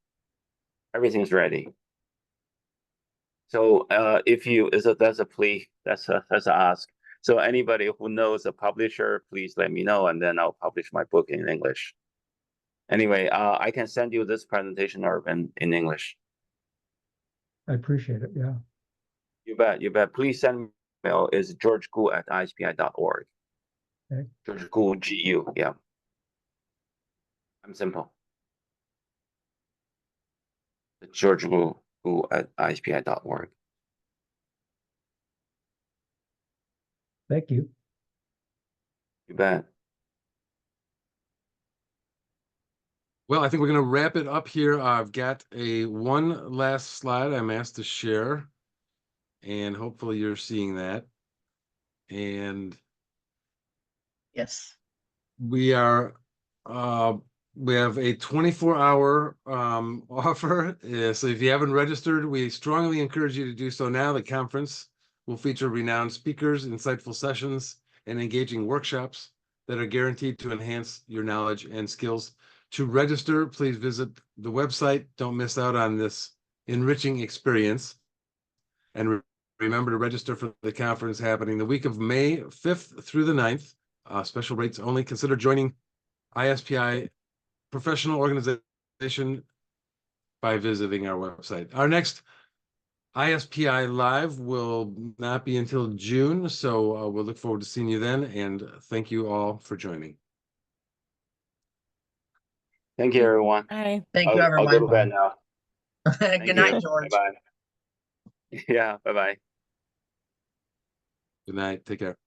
Everything's ready. So that's a plea. That's a ask. So anybody who knows a publisher, please let me know, and then I'll publish my book in English. Anyway, I can send you this presentation, Irvin, in English. I appreciate it. Yeah. You bet. Please send me email. Is georgegu@ispi.org. Okay. George Gu, GU. Yeah. I'm simple. georgegu@ispi.org. Thank you. You bet. Well, I think we're going to wrap it up here. I've got one last slide I'm asked to share, and hopefully you're seeing that. And Yes. we have a 24-hour offer. So if you haven't registered, we strongly encourage you to do so now. The conference will feature renowned speakers, insightful sessions, and engaging workshops that are guaranteed to enhance your knowledge and skills. To register, please visit the website. Don't miss out on this enriching experience. And remember to register for the conference happening the week of May 5th through the 9th. Special rates only. Consider joining ISPI professional organization by visiting our website. Our next ISPI Live will not be until June, so we'll look forward to seeing you then, and thank you all for joining. Thank you, everyone. Bye. Thank you, I'll go to everyone. bed now. Good night, George. Bye-bye. Yeah, bye-bye. Good night. Take care.